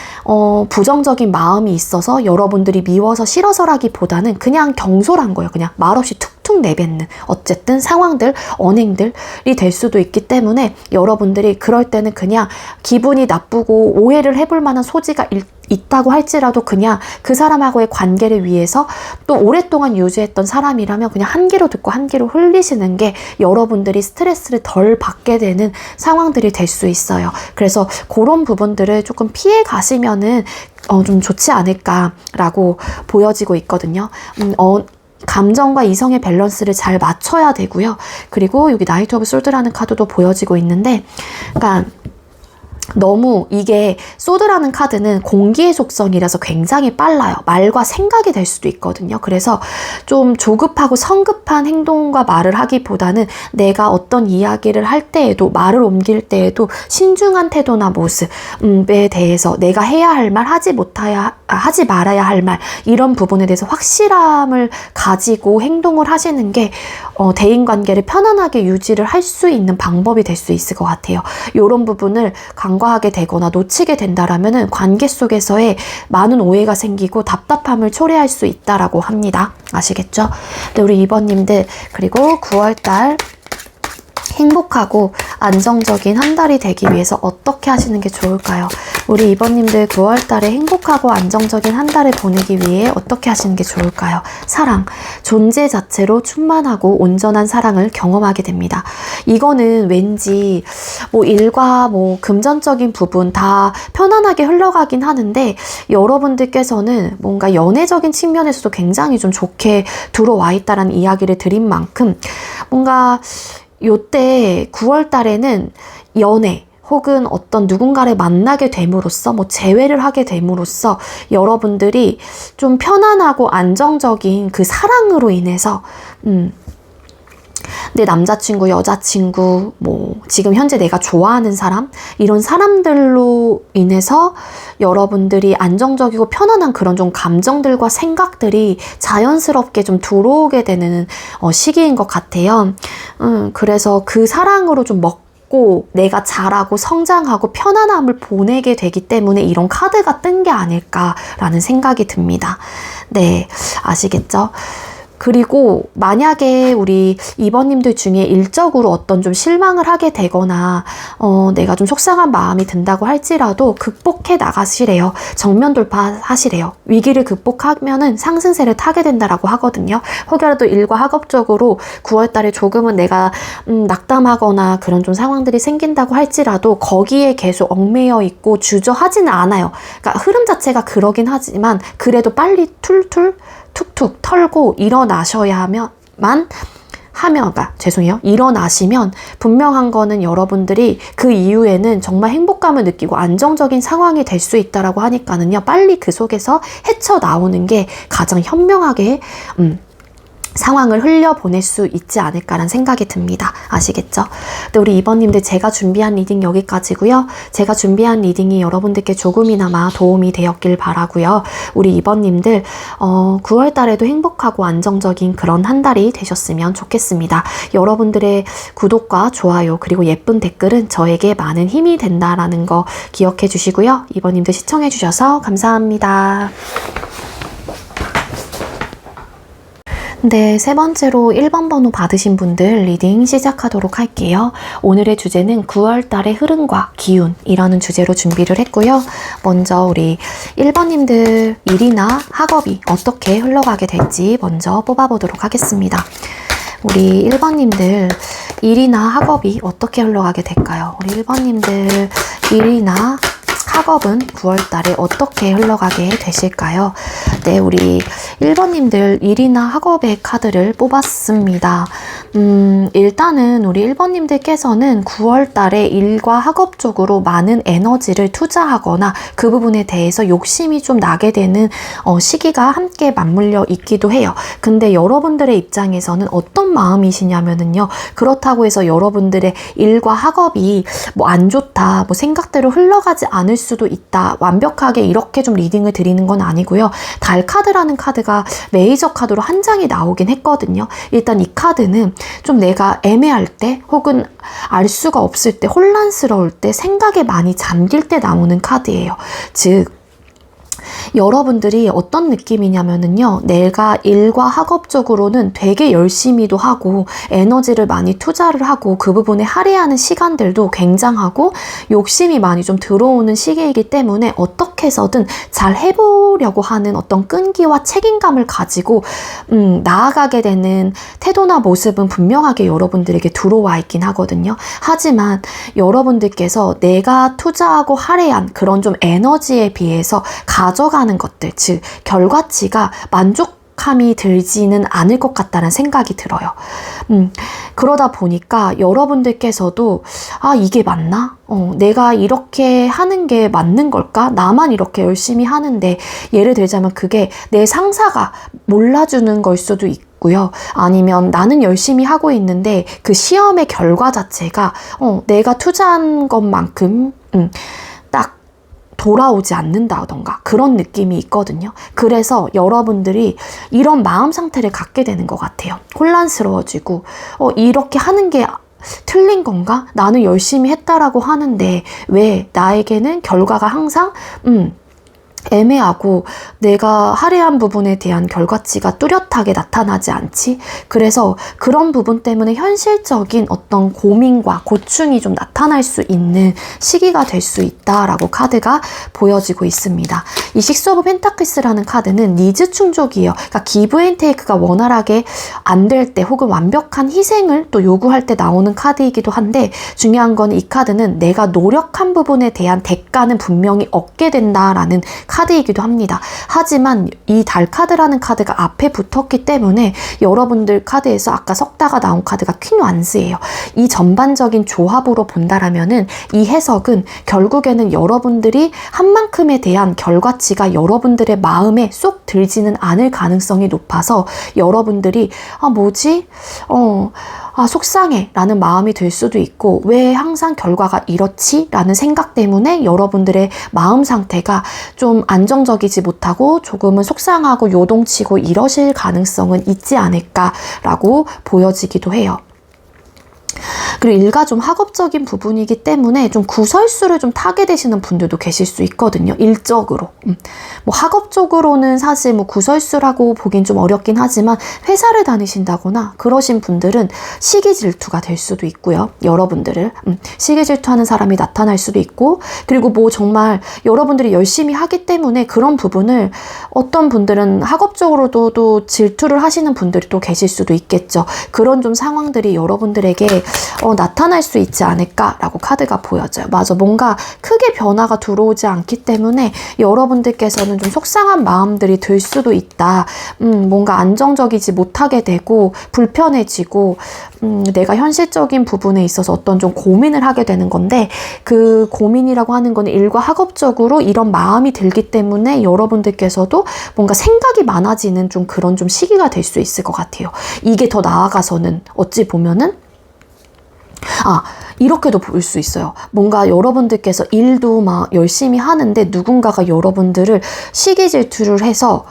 부정적인 마음이 있어서 여러분들이 미워서 싫어서라기보다는 그냥 경솔한 거예요. 그냥 말없이 툭툭 내뱉는 어쨌든 상황들, 언행들이 될 수도 있기 때문에 여러분들이 그럴 때는 그냥 기분이 나쁘고 오해를 해볼 만한 소지가 있다고 할지라도 그냥 그 사람하고의 관계를 위해서 또 오랫동안 유지했던 사람이라면 그냥 한 귀로 듣고 한 귀로 흘리시는 게 여러분들이 스트레스를 덜 받게 되는 상황들이 될 수 있어요. 그래서 그런 부분들을 조금 피해 가시면은 좀 좋지 않을까라고 보여지고 있거든요. 감정과 이성의 밸런스를 잘 맞춰야 되고요. 그리고 여기 나이트 오브 솔드라는 카드도 보여지고 있는데, 그러니까 너무 이게 소드라는 카드는 공기의 속성이라서 굉장히 빨라요. 말과 생각이 될 수도 있거든요. 그래서 좀 조급하고 성급한 행동과 말을 하기보다는 내가 어떤 이야기를 할 때에도 말을 옮길 때에도 신중한 태도나 모습에 대해서 내가 해야 할 말, 하지 말아야 할 말 이런 부분에 대해서 확실함을 가지고 행동을 하시는 게 대인관계를 편안하게 유지를 할 수 있는 방법이 될 수 있을 것 같아요. 이런 부분을 간과하게 되거나 놓치게 된다라면 관계 속에서의 많은 오해가 생기고 답답함을 초래할 수 있다라고 합니다. 아시겠죠? 네, 우리 2번님들 그리고 9월달 행복하고 안정적인 한 달이 되기 위해서 어떻게 하시는 게 좋을까요? 우리 2번님들 9월달에 행복하고 안정적인 한 달을 보내기 위해 어떻게 하시는 게 좋을까요? 사랑, 존재 자체로 충만하고 온전한 사랑을 경험하게 됩니다. 이거는 왠지 뭐 일과 뭐 금전적인 부분 다 편안하게 흘러가긴 하는데 여러분들께서는 뭔가 연애적인 측면에서도 굉장히 좀 좋게 들어와 있다라는 이야기를 드린 만큼 뭔가 요때 9월 달에는 연애 혹은 어떤 누군가를 만나게 됨으로써 뭐 재회를 하게 됨으로써 여러분들이 좀 편안하고 안정적인 그 사랑으로 인해서 내 남자친구, 여자친구, 뭐 지금 현재 내가 좋아하는 사람 이런 사람들로 인해서 여러분들이 안정적이고 편안한 그런 좀 감정들과 생각들이 자연스럽게 좀 들어오게 되는 시기인 것 같아요. 그래서 그 사랑으로 좀 먹고 내가 자라고 성장하고 편안함을 보내게 되기 때문에 이런 카드가 뜬 게 아닐까라는 생각이 듭니다. 네, 아시겠죠? 그리고 만약에 우리 2번님들 중에 일적으로 어떤 좀 실망을 하게 되거나 내가 좀 속상한 마음이 든다고 할지라도 극복해 나가시래요. 정면 돌파하시래요. 위기를 극복하면은 상승세를 타게 된다라고 하거든요. 혹여라도 일과 학업적으로 9월달에 조금은 내가 낙담하거나 그런 좀 상황들이 생긴다고 할지라도 거기에 계속 얽매여 있고 주저하지는 않아요. 그러니까 흐름 자체가 그러긴 하지만 그래도 빨리 툭툭 털고 일어나시면 분명한 거는 여러분들이 그 이후에는 정말 행복감을 느끼고 안정적인 상황이 될 수 있다라고 하니까는요. 빨리 그 속에서 헤쳐나오는 게 가장 현명하게 상황을 흘려보낼 수 있지 않을까라는 생각이 듭니다. 아시겠죠? 근데 우리 2번님들 제가 준비한 리딩 여기까지고요. 제가 준비한 리딩이 여러분들께 조금이나마 도움이 되었길 바라고요. 우리 2번님들 9월 달에도 행복하고 안정적인 그런 한 달이 되셨으면 좋겠습니다. 여러분들의 구독과 좋아요 그리고 예쁜 댓글은 저에게 많은 힘이 된다라는 거 기억해 주시고요. 2번님들 시청해 주셔서 감사합니다. 네, 세 번째로 1번 번호 받으신 분들 리딩 시작하도록 할게요. 오늘의 주제는 9월 달의 흐름과 기운이라는 주제로 준비를 했고요. 먼저 우리 1번님들 일이나 학업이 어떻게 흘러가게 될지 먼저 뽑아보도록 하겠습니다. 우리 1번님들 일이나 학업이 어떻게 흘러가게 될까요? 우리 1번님들 일이나 학업은 9월 달에 어떻게 흘러가게 되실까요? 네, 우리 1번님들 일이나 학업의 카드를 뽑았습니다. 일단은 우리 1번님들께서는 9월 달에 일과 학업 쪽으로 많은 에너지를 투자하거나 그 부분에 대해서 욕심이 좀 나게 되는 시기가 함께 맞물려 있기도 해요. 근데 여러분들의 입장에서는 어떤 마음이시냐면은요. 그렇다고 해서 여러분들의 일과 학업이 뭐 안 좋다, 뭐 생각대로 흘러가지 않을 수도 있다. 완벽하게 이렇게 좀 리딩을 드리는 건 아니고요. 달 카드라는 카드가 메이저 카드로 한 장이 나오긴 했거든요. 일단 이 카드는 좀 내가 애매할 때 혹은 알 수가 없을 때 혼란스러울 때 생각에 많이 잠길 때 나오는 카드예요. 즉 여러분들이 어떤 느낌이냐면은요. 내가 일과 학업적으로는 되게 열심히도 하고 에너지를 많이 투자를 하고 그 부분에 할애하는 시간들도 굉장하고 욕심이 많이 좀 들어오는 시기이기 때문에 어떻게 해서든 잘 해보려고 하는 어떤 끈기와 책임감을 가지고 나아가게 되는 태도나 모습은 분명하게 여러분들에게 들어와 있긴 하거든요. 하지만 여러분들께서 내가 투자하고 할애한 그런 좀 에너지에 비해서 가져가는 것들, 즉 결과치가 만족함이 들지는 않을 것 같다는 생각이 들어요. 그러다 보니까 여러분들께서도 아, 이게 맞나? 내가 이렇게 하는 게 맞는 걸까? 나만 이렇게 열심히 하는데, 예를 들자면 그게 내 상사가 몰라주는 걸 수도 있고요. 아니면 나는 열심히 하고 있는데 그 시험의 결과 자체가 내가 투자한 것만큼 딱 돌아오지 않는다던가 그런 느낌이 있거든요. 그래서 여러분들이 이런 마음 상태를 갖게 되는 것 같아요. 혼란스러워지고 이렇게 하는 게 틀린 건가? 나는 열심히 했다라고 하는데 왜 나에게는 결과가 항상 애매하고 내가 할애한 부분에 대한 결과치가 뚜렷하게 나타나지 않지? 그래서 그런 부분 때문에 현실적인 어떤 고민과 고충이 좀 나타날 수 있는 시기가 될 수 있다라고 카드가 보여지고 있습니다. 이 식스 오브 펜타클스라는 카드는 니즈 충족이에요. 그러니까 기브 앤 테이크가 원활하게 안 될 때 혹은 완벽한 희생을 또 요구할 때 나오는 카드이기도 한데 중요한 건 이 카드는 내가 노력한 부분에 대한 대가는 분명히 얻게 된다라는 카드이기도 합니다. 하지만 이 달 카드라는 카드가 앞에 붙었기 때문에 여러분들 카드에서 아까 섞다가 나온 카드가 퀸 완스예요. 이 전반적인 조합으로 본다라면은 이 해석은 결국에는 여러분들이 한 만큼에 대한 결과치가 여러분들의 마음에 쏙 들지는 않을 가능성이 높아서 여러분들이 속상해 라는 마음이 들 수도 있고 왜 항상 결과가 이렇지? 라는 생각 때문에 여러분들의 마음 상태가 좀 안정적이지 못하고 조금은 속상하고 요동치고 이러실 가능성은 있지 않을까라고 보여지기도 해요. 그리고 일가 좀 학업적인 부분이기 때문에 좀 구설수를 좀 타게 되시는 분들도 계실 수 있거든요. 일적으로. 뭐 학업적으로는 사실 뭐 구설수라고 보긴 좀 어렵긴 하지만 회사를 다니신다거나 그러신 분들은 시기 질투가 될 수도 있고요. 여러분들을 시기 질투하는 사람이 나타날 수도 있고 그리고 뭐 정말 여러분들이 열심히 하기 때문에 그런 부분을 어떤 분들은 학업적으로도 또 질투를 하시는 분들이 또 계실 수도 있겠죠. 그런 좀 상황들이 여러분들에게 나타날 수 있지 않을까라고 카드가 보여져요. 맞아. 뭔가 크게 변화가 들어오지 않기 때문에 여러분들께서는 좀 속상한 마음들이 들 수도 있다. 뭔가 안정적이지 못하게 되고 불편해지고 내가 현실적인 부분에 있어서 어떤 좀 고민을 하게 되는 건데 그 고민이라고 하는 건 일과 학업적으로 이런 마음이 들기 때문에 여러분들께서도 뭔가 생각이 많아지는 좀 그런 좀 시기가 될 수 있을 것 같아요. 이게 더 나아가서는 어찌 보면은 이렇게도 볼 수 있어요. 뭔가 여러분들께서 일도 막 열심히 하는데 누군가가 여러분들을 시기 질투를 해서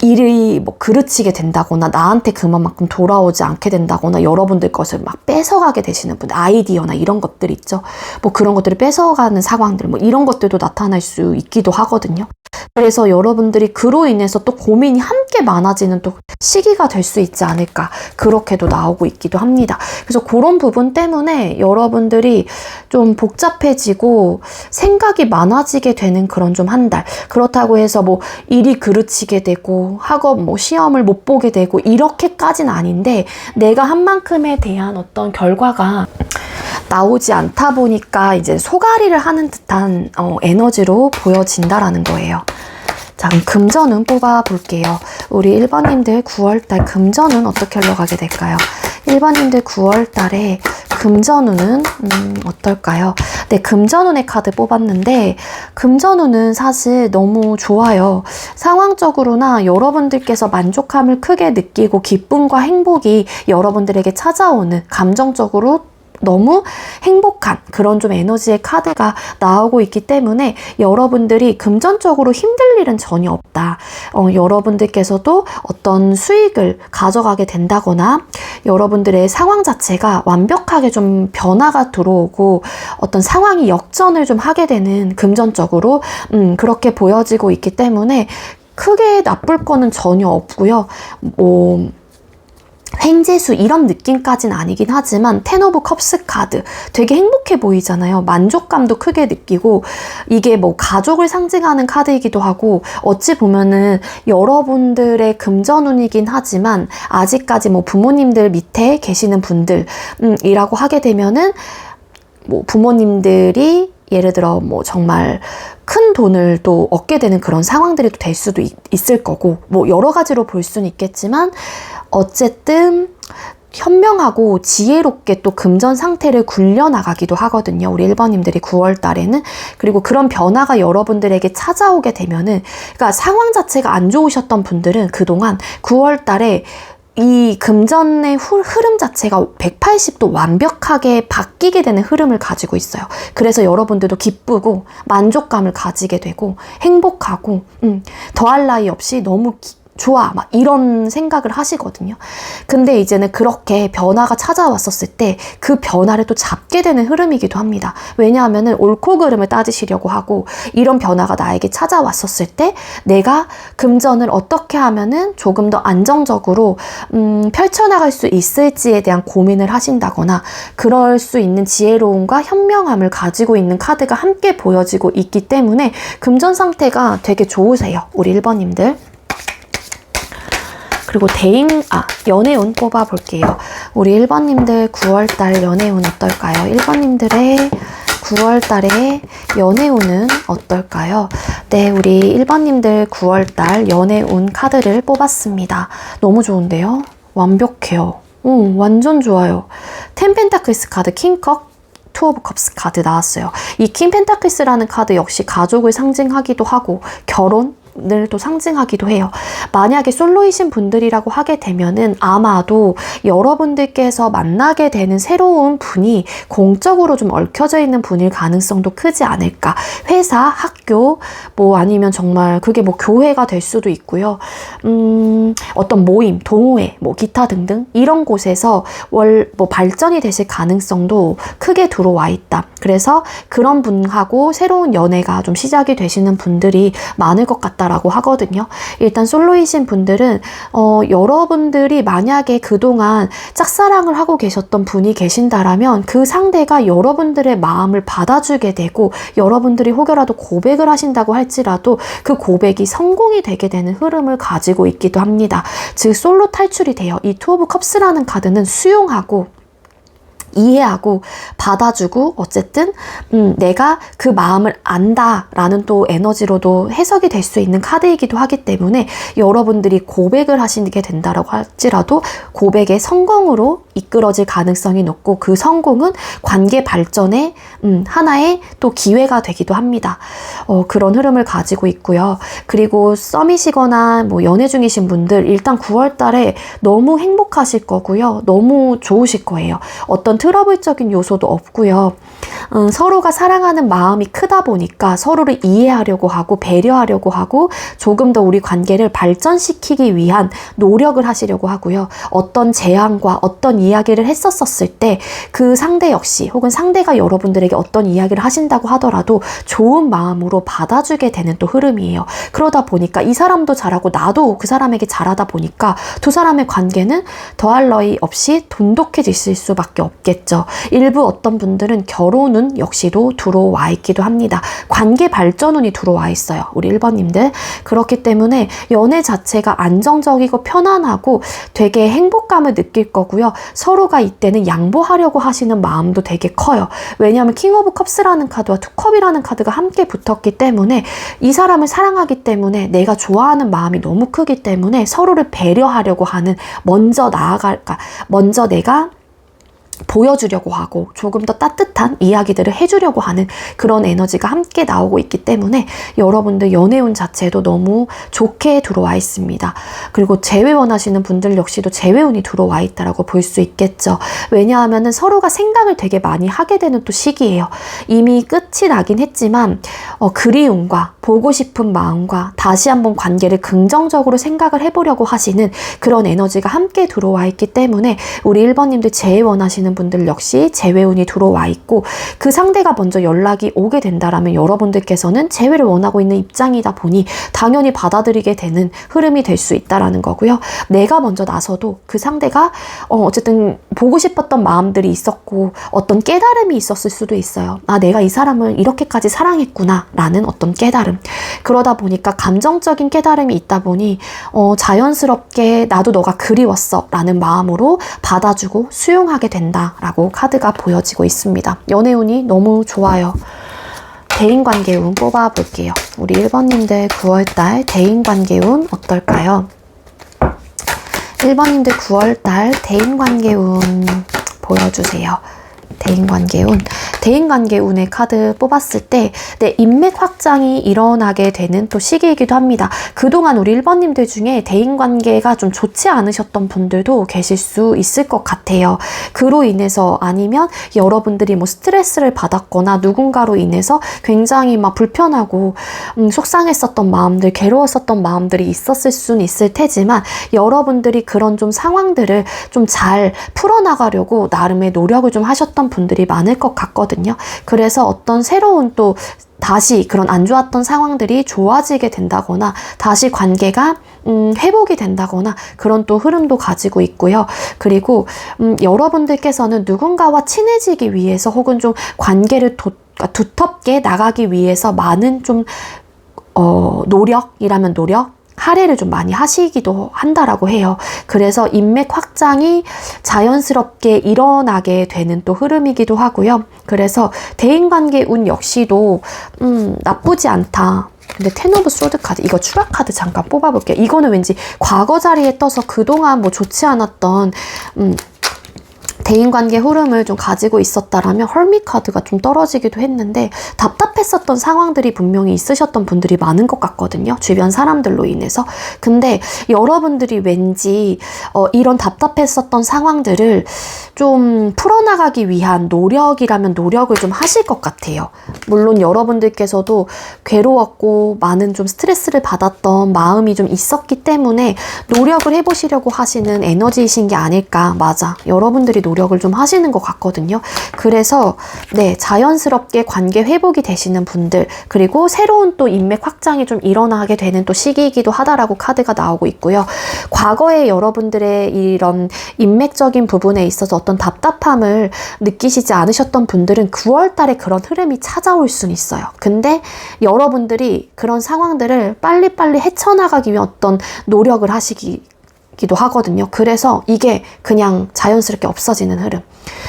일이 뭐 그르치게 된다거나 나한테 그만큼 돌아오지 않게 된다거나 여러분들 것을 막 뺏어가게 되시는 분들 아이디어나 이런 것들 있죠. 뭐 그런 것들을 뺏어가는 상황들 뭐 이런 것들도 나타날 수 있기도 하거든요. 그래서 여러분들이 그로 인해서 또 고민이 함께 많아지는 또 시기가 될 수 있지 않을까 그렇게도 나오고 있기도 합니다. 그래서 그런 부분 때문에 여러분들이 좀 복잡해지고 생각이 많아지게 되는 그런 좀 한 달 그렇다고 해서 뭐 일이 그르치게 되고 학업 뭐 시험을 못 보게 되고 이렇게까지는 아닌데 내가 한 만큼에 대한 어떤 결과가 나오지 않다 보니까 이제 소가리를 하는 듯한 에너지로 보여진다라는 거예요. 자, 그럼 금전운 뽑아볼게요. 우리 1번님들 9월달 금전운 어떻게 흘러가게 될까요? 1번님들 9월달에 금전운은 어떨까요? 네, 금전운의 카드 뽑았는데 금전운은 사실 너무 좋아요. 상황적으로나 여러분들께서 만족감을 크게 느끼고 기쁨과 행복이 여러분들에게 찾아오는 감정적으로 너무 행복한 그런 좀 에너지의 카드가 나오고 있기 때문에 여러분들이 금전적으로 힘들 일은 전혀 없다. 여러분들께서도 어떤 수익을 가져가게 된다거나 여러분들의 상황 자체가 완벽하게 좀 변화가 들어오고 어떤 상황이 역전을 좀 하게 되는 금전적으로 그렇게 보여지고 있기 때문에 크게 나쁠 거는 전혀 없고요. 횡재수 이런 느낌까지는 아니긴 하지만 텐 오브 컵스 카드 되게 행복해 보이잖아요. 만족감도 크게 느끼고 이게 뭐 가족을 상징하는 카드이기도 하고 어찌 보면은 여러분들의 금전운이긴 하지만 아직까지 뭐 부모님들 밑에 계시는 분들이라고 하게 되면은 뭐 부모님들이 예를 들어 뭐 정말 큰 돈을 또 얻게 되는 그런 상황들이 또 될 수도 있을 거고 뭐 여러 가지로 볼 수는 있겠지만 어쨌든 현명하고 지혜롭게 또 금전 상태를 굴려나가기도 하거든요. 우리 1번님들이 9월 달에는. 그리고 그런 변화가 여러분들에게 찾아오게 되면은, 그러니까 상황 자체가 안 좋으셨던 분들은 그동안 9월 달에 이 금전의 흐름 자체가 180도 완벽하게 바뀌게 되는 흐름을 가지고 있어요. 그래서 여러분들도 기쁘고 만족감을 가지게 되고 행복하고 더할 나위 없이 너무 좋아, 막 이런 생각을 하시거든요. 근데 이제는 그렇게 변화가 찾아왔었을 때 그 변화를 또 잡게 되는 흐름이기도 합니다. 왜냐하면은 옳고 그름을 따지시려고 하고, 이런 변화가 나에게 찾아왔었을 때 내가 금전을 어떻게 하면은 조금 더 안정적으로 펼쳐나갈 수 있을지에 대한 고민을 하신다거나, 그럴 수 있는 지혜로움과 현명함을 가지고 있는 카드가 함께 보여지고 있기 때문에 금전 상태가 되게 좋으세요. 우리 1번님들. 그리고 연애운 뽑아볼게요. 우리 1번님들 9월달 연애운 어떨까요? 1번님들의 9월달에 연애운은 어떨까요? 네, 우리 1번님들 9월달 연애운 카드를 뽑았습니다. 너무 좋은데요? 완벽해요. 완전 좋아요. 10 펜타클스 카드, 킹컵, 투 오브 컵스 카드 나왔어요. 이 킹 펜타클스라는 카드 역시 가족을 상징하기도 하고 결혼을 또 상징하기도 해요. 만약에 솔로이신 분들이라고 하게 되면은 아마도 여러분들께서 만나게 되는 새로운 분이 공적으로 좀 얽혀져 있는 분일 가능성도 크지 않을까. 회사, 학교, 뭐 아니면 정말 그게 뭐 교회가 될 수도 있고요. 어떤 모임, 동호회, 뭐 기타 등등 이런 곳에서 뭐 발전이 되실 가능성도 크게 들어와 있다. 그래서 그런 분하고 새로운 연애가 좀 시작이 되시는 분들이 많을 것 같다라고 하거든요. 일단 솔로이신 분들은 여러분들이 만약에 그동안 짝사랑을 하고 계셨던 분이 계신다라면 그 상대가 여러분들의 마음을 받아주게 되고, 여러분들이 혹여라도 고백을 하신다고 할지라도 그 고백이 성공이 되게 되는 흐름을 가지고 있기도 합니다. 즉 솔로 탈출이 돼요. 이 투 오브 컵스라는 카드는 수용하고 이해하고 받아주고 어쨌든 내가 그 마음을 안다라는 또 에너지로도 해석이 될 수 있는 카드이기도 하기 때문에 여러분들이 고백을 하시게 된다라고 할지라도 고백의 성공으로 이끌어질 가능성이 높고, 그 성공은 관계 발전의 하나의 또 기회가 되기도 합니다. 그런 흐름을 가지고 있고요. 그리고 썸이시거나 뭐 연애 중이신 분들 일단 9월 달에 너무 행복하실 거고요. 너무 좋으실 거예요. 어떤 트러블적인 요소도 없고요. 서로가 사랑하는 마음이 크다 보니까 서로를 이해하려고 하고 배려하려고 하고 조금 더 우리 관계를 발전시키기 위한 노력을 하시려고 하고요. 어떤 제안과 어떤 이야기를 했었을 때 그 상대 역시, 혹은 상대가 여러분들에게 어떤 이야기를 하신다고 하더라도 좋은 마음으로 받아주게 되는 또 흐름이에요. 그러다 보니까 이 사람도 잘하고 나도 그 사람에게 잘하다 보니까 두 사람의 관계는 더할 나위 없이 돈독해질 수밖에 없겠죠. 일부 어떤 분들은 결혼은 역시도 들어와 있기도 합니다. 관계 발전운이 들어와 있어요. 우리 1번님들. 그렇기 때문에 연애 자체가 안정적이고 편안하고 되게 행복감을 느낄 거고요. 서로가 이때는 양보하려고 하시는 마음도 되게 커요. 왜냐하면 킹 오브 컵스라는 카드와 투컵이라는 카드가 함께 붙었기 때문에 이 사람을 사랑하기 때문에 내가 좋아하는 마음이 너무 크기 때문에 서로를 배려하려고 하는, 먼저 내가 보여주려고 하고 조금 더 따뜻한 이야기들을 해주려고 하는 그런 에너지가 함께 나오고 있기 때문에 여러분들 연애운 자체도 너무 좋게 들어와 있습니다. 그리고 재회 원하시는 분들 역시도 재회운이 들어와 있다라고 볼 수 있겠죠. 왜냐하면은 서로가 생각을 되게 많이 하게 되는 또 시기예요. 이미 끝이 나긴 했지만 그리움과 보고 싶은 마음과 다시 한번 관계를 긍정적으로 생각을 해보려고 하시는 그런 에너지가 함께 들어와 있기 때문에 우리 1번님들 재회 원하시는 분들 역시 재회운이 들어와 있고, 그 상대가 먼저 연락이 오게 된다라면 여러분들께서는 재회를 원하고 있는 입장이다 보니 당연히 받아들이게 되는 흐름이 될 수 있다라는 거고요. 내가 먼저 나서도 그 상대가 어쨌든 보고 싶었던 마음들이 있었고 어떤 깨달음이 있었을 수도 있어요. 아, 내가 이 사람을 이렇게까지 사랑했구나 라는 어떤 깨달음. 그러다 보니까 감정적인 깨달음이 있다 보니 자연스럽게 나도 너가 그리웠어 라는 마음으로 받아주고 수용하게 된다 라고 카드가 보여지고 있습니다. 연애운이 너무 좋아요. 대인관계운 뽑아볼게요. 우리 1번님들 9월달 대인관계운 어떨까요? 1번님들 9월달 대인관계운 보여주세요. 대인관계운. 대인관계운의 카드 뽑았을 때 인맥 확장이 일어나게 되는 또 시기이기도 합니다. 그동안 우리 1번님들 중에 대인관계가 좀 좋지 않으셨던 분들도 계실 수 있을 것 같아요. 그로 인해서 아니면 여러분들이 뭐 스트레스를 받았거나 누군가로 인해서 굉장히 막 불편하고 속상했었던 마음들, 괴로웠었던 마음들이 있었을 수는 있을 테지만 여러분들이 그런 좀 상황들을 좀 잘 풀어나가려고 나름의 노력을 좀 하셨던 분들이 많을 것 같거든요. 그래서 어떤 새로운 또 다시 그런 안 좋았던 상황들이 좋아지게 된다거나 다시 관계가 회복이 된다거나 그런 또 흐름도 가지고 있고요. 그리고 여러분들께서는 누군가와 친해지기 위해서 혹은 좀 관계를 두텁게 나가기 위해서 많은 좀 노력이라면 노력, 할애를 좀 많이 하시기도 한다라고 해요. 그래서 인맥 확장이 자연스럽게 일어나게 되는 또 흐름이기도 하고요. 그래서 대인관계 운 역시도 나쁘지 않다. 근데 텐 오브 소드 카드, 이거 추락 카드 잠깐 뽑아볼게요. 이거는 왠지 과거 자리에 떠서 그동안 뭐 좋지 않았던 대인관계 흐름을 좀 가지고 있었다라면 헐밋 카드가 좀 떨어지기도 했는데 답답했었던 상황들이 분명히 있으셨던 분들이 많은 것 같거든요. 주변 사람들로 인해서. 근데 여러분들이 왠지 이런 답답했었던 상황들을 좀 풀어나가기 위한 노력이라면 노력을 좀 하실 것 같아요. 물론 여러분들께서도 괴로웠고 많은 좀 스트레스를 받았던 마음이 좀 있었기 때문에 노력을 해보시려고 하시는 에너지이신 게 아닐까. 맞아. 여러분들이 노력을 좀 하시는 것 같거든요. 그래서 네, 자연스럽게 관계 회복이 되시는 분들, 그리고 새로운 또 인맥 확장이 좀 일어나게 되는 또 시기이기도 하다라고 카드가 나오고 있고요. 과거에 여러분들의 이런 인맥적인 부분에 있어서 어떤 답답함을 느끼시지 않으셨던 분들은 9월 달에 그런 흐름이 찾아올 수는 있어요. 근데 여러분들이 그런 상황들을 빨리빨리 헤쳐나가기 위한 어떤 노력을 하시기도 하거든요. 그래서 이게 그냥 자연스럽게 없어지는 흐름.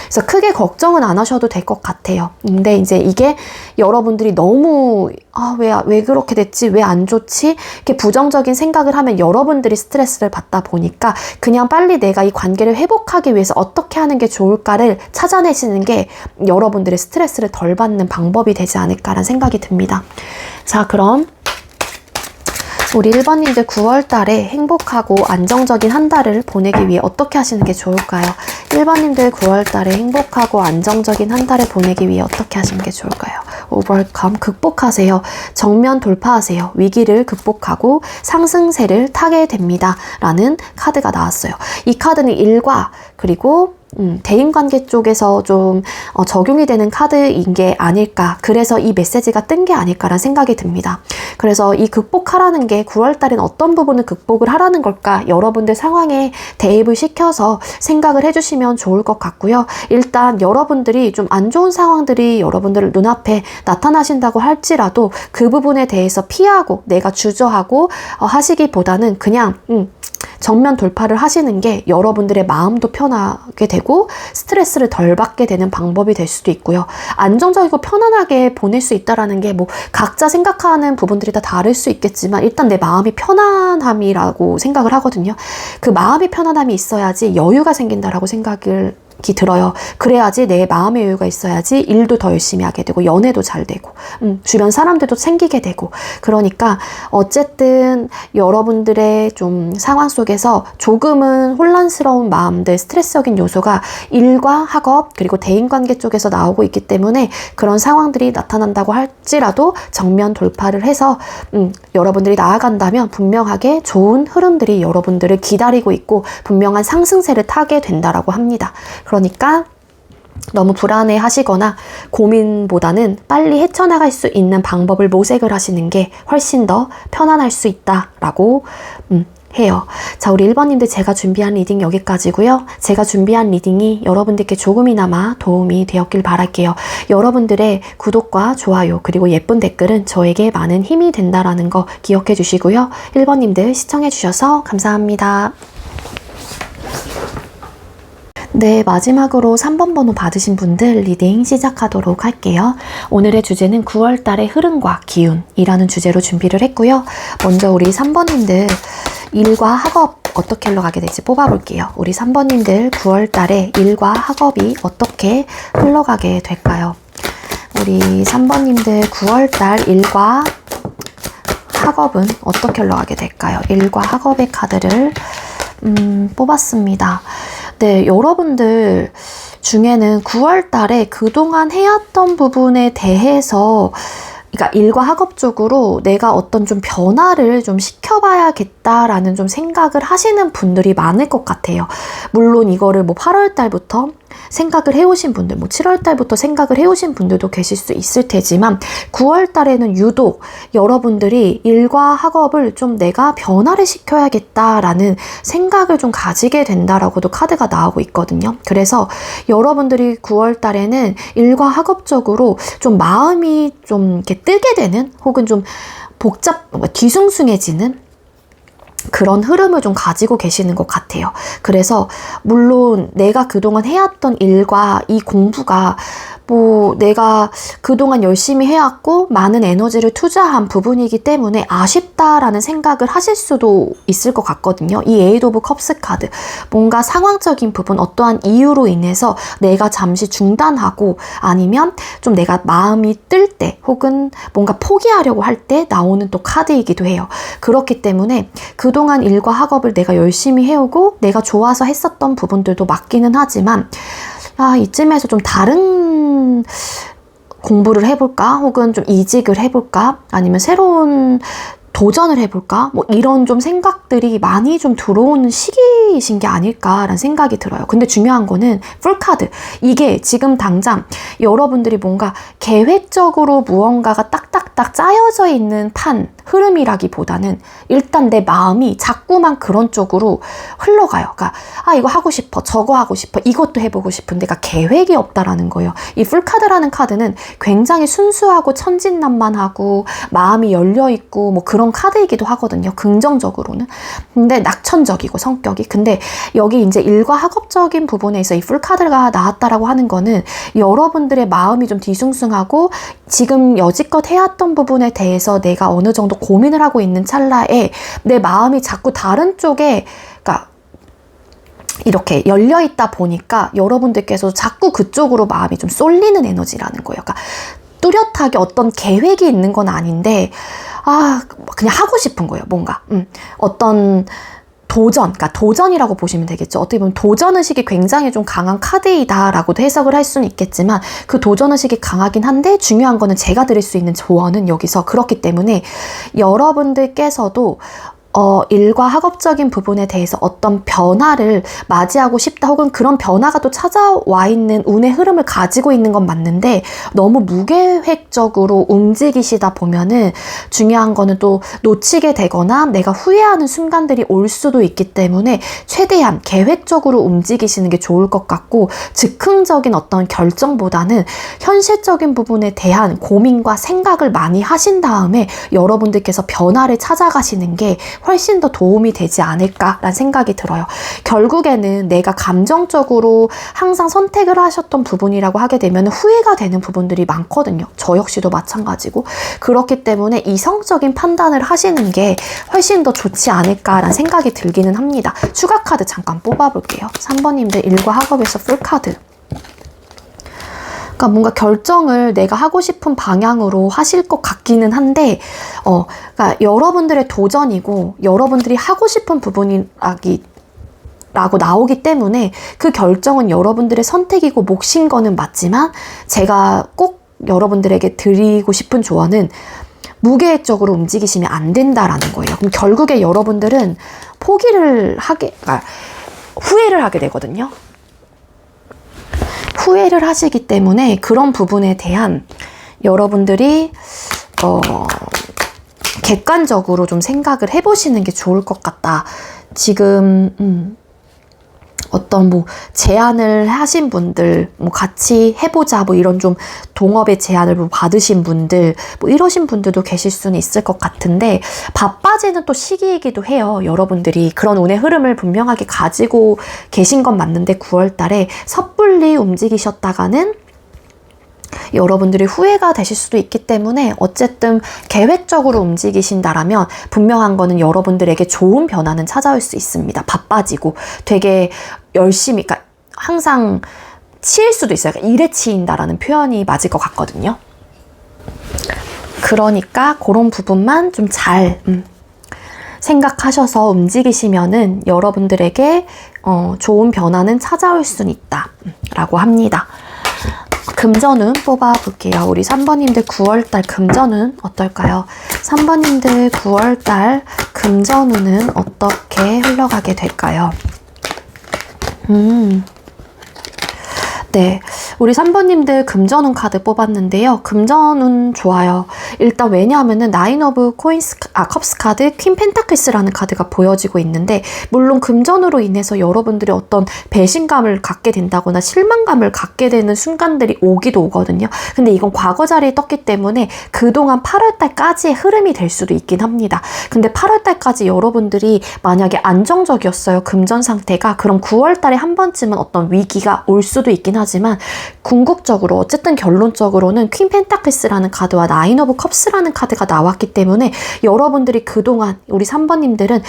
그래서 크게 걱정은 안 하셔도 될 것 같아요. 근데 이제 이게 여러분들이 너무 왜 그렇게 됐지? 왜 안 좋지? 이렇게 부정적인 생각을 하면 여러분들이 스트레스를 받다 보니까 그냥 빨리 내가 이 관계를 회복하기 위해서 어떻게 하는 게 좋을까를 찾아내시는 게 여러분들의 스트레스를 덜 받는 방법이 되지 않을까라는 생각이 듭니다. 자, 그럼 우리 1번님들 9월 달에 행복하고 안정적인 한 달을 보내기 위해 어떻게 하시는 게 좋을까요? 1번님들 9월 달에 행복하고 안정적인 한 달을 보내기 위해 어떻게 하시는 게 좋을까요? overcome, 극복하세요. 정면 돌파하세요. 위기를 극복하고 상승세를 타게 됩니다. 라는 카드가 나왔어요. 이 카드는 일과 그리고 대인관계 쪽에서 좀 적용이 되는 카드인 게 아닐까. 그래서 이 메시지가 뜬 게 아닐까라는 생각이 듭니다. 그래서 이 극복하라는 게 9월 달엔 어떤 부분을 극복을 하라는 걸까? 여러분들 상황에 대입을 시켜서 생각을 해주시면 좋을 것 같고요. 일단 여러분들이 좀 안 좋은 상황들이 여러분들 눈앞에 나타나신다고 할지라도 그 부분에 대해서 피하고 내가 주저하고 하시기보다는 그냥 정면 돌파를 하시는 게 여러분들의 마음도 편하게 되고 스트레스를 덜 받게 되는 방법이 될 수도 있고요. 안정적이고 편안하게 보낼 수 있다라는 게 뭐 각자 생각하는 부분들이 다 다를 수 있겠지만 일단 내 마음이 편안함이라고 생각을 하거든요. 그 마음이 편안함이 있어야지 여유가 생긴다라고 생각을 들어요. 그래야지 내 마음의 여유가 있어야지 일도 더 열심히 하게 되고 연애도 잘 되고 주변 사람들도 챙기게 되고 그러니까 어쨌든 여러분들의 좀 상황 속에서 조금은 혼란스러운 마음들, 스트레스적인 요소가 일과 학업 그리고 대인관계 쪽에서 나오고 있기 때문에 그런 상황들이 나타난다고 할지라도 정면 돌파를 해서 여러분들이 나아간다면 분명하게 좋은 흐름들이 여러분들을 기다리고 있고 분명한 상승세를 타게 된다라고 합니다. 그러니까 너무 불안해 하시거나 고민보다는 빨리 헤쳐나갈 수 있는 방법을 모색을 하시는 게 훨씬 더 편안할 수 있다라고 해요. 자, 우리 1번님들 제가 준비한 리딩 여기까지고요. 제가 준비한 리딩이 여러분들께 조금이나마 도움이 되었길 바랄게요. 여러분들의 구독과 좋아요 그리고 예쁜 댓글은 저에게 많은 힘이 된다라는 거 기억해 주시고요. 1번님들 시청해 주셔서 감사합니다. 네, 마지막으로 3번 번호 받으신 분들 리딩 시작하도록 할게요. 오늘의 주제는 9월 달의 흐름과 기운이라는 주제로 준비를 했고요. 먼저 우리 3번님들 일과 학업 어떻게 흘러가게 될지 뽑아볼게요. 우리 3번님들 9월달에 일과 학업이 어떻게 흘러가게 될까요? 우리 3번님들 9월달 일과 학업은 어떻게 흘러가게 될까요? 일과 학업의 카드를 뽑았습니다. 네, 여러분들 중에는 9월달에 그동안 해왔던 부분에 대해서 그러니까 일과 학업 쪽으로 내가 어떤 좀 변화를 좀 시켜봐야겠다라는 좀 생각을 하시는 분들이 많을 것 같아요. 물론 이거를 뭐 8월 달부터 생각을 해오신 분들, 뭐 7월 달부터 생각을 해오신 분들도 계실 수 있을 테지만 9월 달에는 유독 여러분들이 일과 학업을 좀 내가 변화를 시켜야겠다라는 생각을 좀 가지게 된다라고도 카드가 나오고 있거든요. 그래서 여러분들이 9월 달에는 일과 학업적으로 좀 마음이 좀 이렇게 뜨게 되는 혹은 좀 뒤숭숭해지는 그런 흐름을 좀 가지고 계시는 것 같아요. 그래서 물론 내가 그동안 해왔던 일과 이 공부가 뭐 내가 그동안 열심히 해왔고 많은 에너지를 투자한 부분이기 때문에 아쉽다라는 생각을 하실 수도 있을 것 같거든요. 이 에이드 오브 컵스 카드, 뭔가 상황적인 부분, 어떠한 이유로 인해서 내가 잠시 중단하고 아니면 좀 내가 마음이 뜰 때 혹은 뭔가 포기하려고 할 때 나오는 또 카드이기도 해요. 그렇기 때문에 그동안 일과 학업을 내가 열심히 해오고 내가 좋아서 했었던 부분들도 맞기는 하지만 이쯤에서 좀 다른 공부를 해볼까? 혹은 좀 이직을 해볼까? 아니면 새로운 도전을 해볼까? 뭐 이런 좀 생각들이 많이 좀 들어오는 시기이신 게 아닐까라는 생각이 들어요. 근데 중요한 거는 풀카드. 이게 지금 당장 여러분들이 뭔가 계획적으로 무언가가 딱딱딱 짜여져 있는 흐름이라기보다는 일단 내 마음이 자꾸만 그런 쪽으로 흘러가요. 그러니까 이거 하고 싶어, 저거 하고 싶어, 이것도 해보고 싶은데 그러니까 계획이 없다라는 거예요. 이 풀카드라는 카드는 굉장히 순수하고 천진난만하고 마음이 열려있고 뭐 그런 카드이기도 하거든요. 긍정적으로는. 근데 낙천적이고 성격이. 근데 여기 이제 일과 학업적인 부분에서 이 풀카드가 나왔다라고 하는 거는 여러분들의 마음이 좀 뒤숭숭하고 지금 여지껏 해왔던 부분에 대해서 내가 어느 정도 고민을 하고 있는 찰나에 내 마음이 자꾸 다른 쪽에 그러니까 이렇게 열려있다 보니까 여러분들께서 자꾸 그쪽으로 마음이 좀 쏠리는 에너지라는 거예요. 그러니까 뚜렷하게 어떤 계획이 있는 건 아닌데 그냥 하고 싶은 거예요. 뭔가 어떤 그러니까 도전이라고 보시면 되겠죠. 어떻게 보면 도전의식이 굉장히 좀 강한 카드이다라고도 해석을 할 수는 있겠지만 그 도전의식이 강하긴 한데 중요한 거는 제가 드릴 수 있는 조언은 여기서 그렇기 때문에 여러분들께서도 일과 학업적인 부분에 대해서 어떤 변화를 맞이하고 싶다 혹은 그런 변화가 또 찾아와 있는 운의 흐름을 가지고 있는 건 맞는데 너무 무계획적으로 움직이시다 보면은 중요한 거는 또 놓치게 되거나 내가 후회하는 순간들이 올 수도 있기 때문에 최대한 계획적으로 움직이시는 게 좋을 것 같고 즉흥적인 어떤 결정보다는 현실적인 부분에 대한 고민과 생각을 많이 하신 다음에 여러분들께서 변화를 찾아가시는 게 훨씬 더 도움이 되지 않을까라는 생각이 들어요. 결국에는 내가 감정적으로 항상 선택을 하셨던 부분이라고 하게 되면 후회가 되는 부분들이 많거든요. 저 역시도 마찬가지고. 그렇기 때문에 이성적인 판단을 하시는 게 훨씬 더 좋지 않을까라는 생각이 들기는 합니다. 추가 카드 잠깐 뽑아볼게요. 3번님들 일과 학업에서 풀카드. 그러니까 뭔가 결정을 내가 하고 싶은 방향으로 하실 것 같기는 한데 그러니까 여러분들의 도전이고 여러분들이 하고 싶은 부분이라고 나오기 때문에 그 결정은 여러분들의 선택이고 몫인 거는 맞지만 제가 꼭 여러분들에게 드리고 싶은 조언은 무계획적으로 움직이시면 안 된다라는 거예요. 그럼 결국에 여러분들은 후회를 하게 되거든요. 후회를 하시기 때문에 그런 부분에 대한 여러분들이 객관적으로 좀 생각을 해보시는 게 좋을 것 같다. 지금 어떤 뭐 제안을 하신 분들, 뭐 같이 해보자 뭐 이런 좀 동업의 제안을 뭐 받으신 분들, 뭐 이러신 분들도 계실 수는 있을 것 같은데 바빠지는 또 시기이기도 해요. 여러분들이 그런 운의 흐름을 분명하게 가지고 계신 건 맞는데 9월 달에 섣불리 움직이셨다가는 여러분들이 후회가 되실 수도 있기 때문에 어쨌든 계획적으로 움직이신다라면 분명한 거는 여러분들에게 좋은 변화는 찾아올 수 있습니다. 바빠지고 되게 열심히, 그러니까 항상 치일 수도 있어요. 그러니까 일에 치인다라는 표현이 맞을 것 같거든요. 그러니까 그런 부분만 좀 잘 생각하셔서 움직이시면은 여러분들에게 좋은 변화는 찾아올 수는 있다 라고 합니다. 금전운 뽑아볼게요. 우리 3번님들 9월달 금전운 어떨까요? 3번님들 9월달 금전운은 어떻게 흘러가게 될까요? 네, 우리 3번님들 금전운 카드 뽑았는데요. 금전운 좋아요. 일단 왜냐하면은 나인 오브 컵스 카드, 퀸 펜타클스라는 카드가 보여지고 있는데, 물론 금전으로 인해서 여러분들이 어떤 배신감을 갖게 된다거나 실망감을 갖게 되는 순간들이 오기도 오거든요. 근데 이건 과거 자리에 떴기 때문에 그동안 8월달까지의 흐름이 될 수도 있긴 합니다. 근데 8월달까지 여러분들이 만약에 안정적이었어요. 금전 상태가. 그럼 9월달에 한 번쯤은 어떤 위기가 올 수도 있긴 하지만 궁극적으로 어쨌든 결론적으로는 퀸 펜타클스라는 카드와 나인 오브 컵스라는 카드가 나왔기 때문에 여러분들이 그동안 우리 3번님들은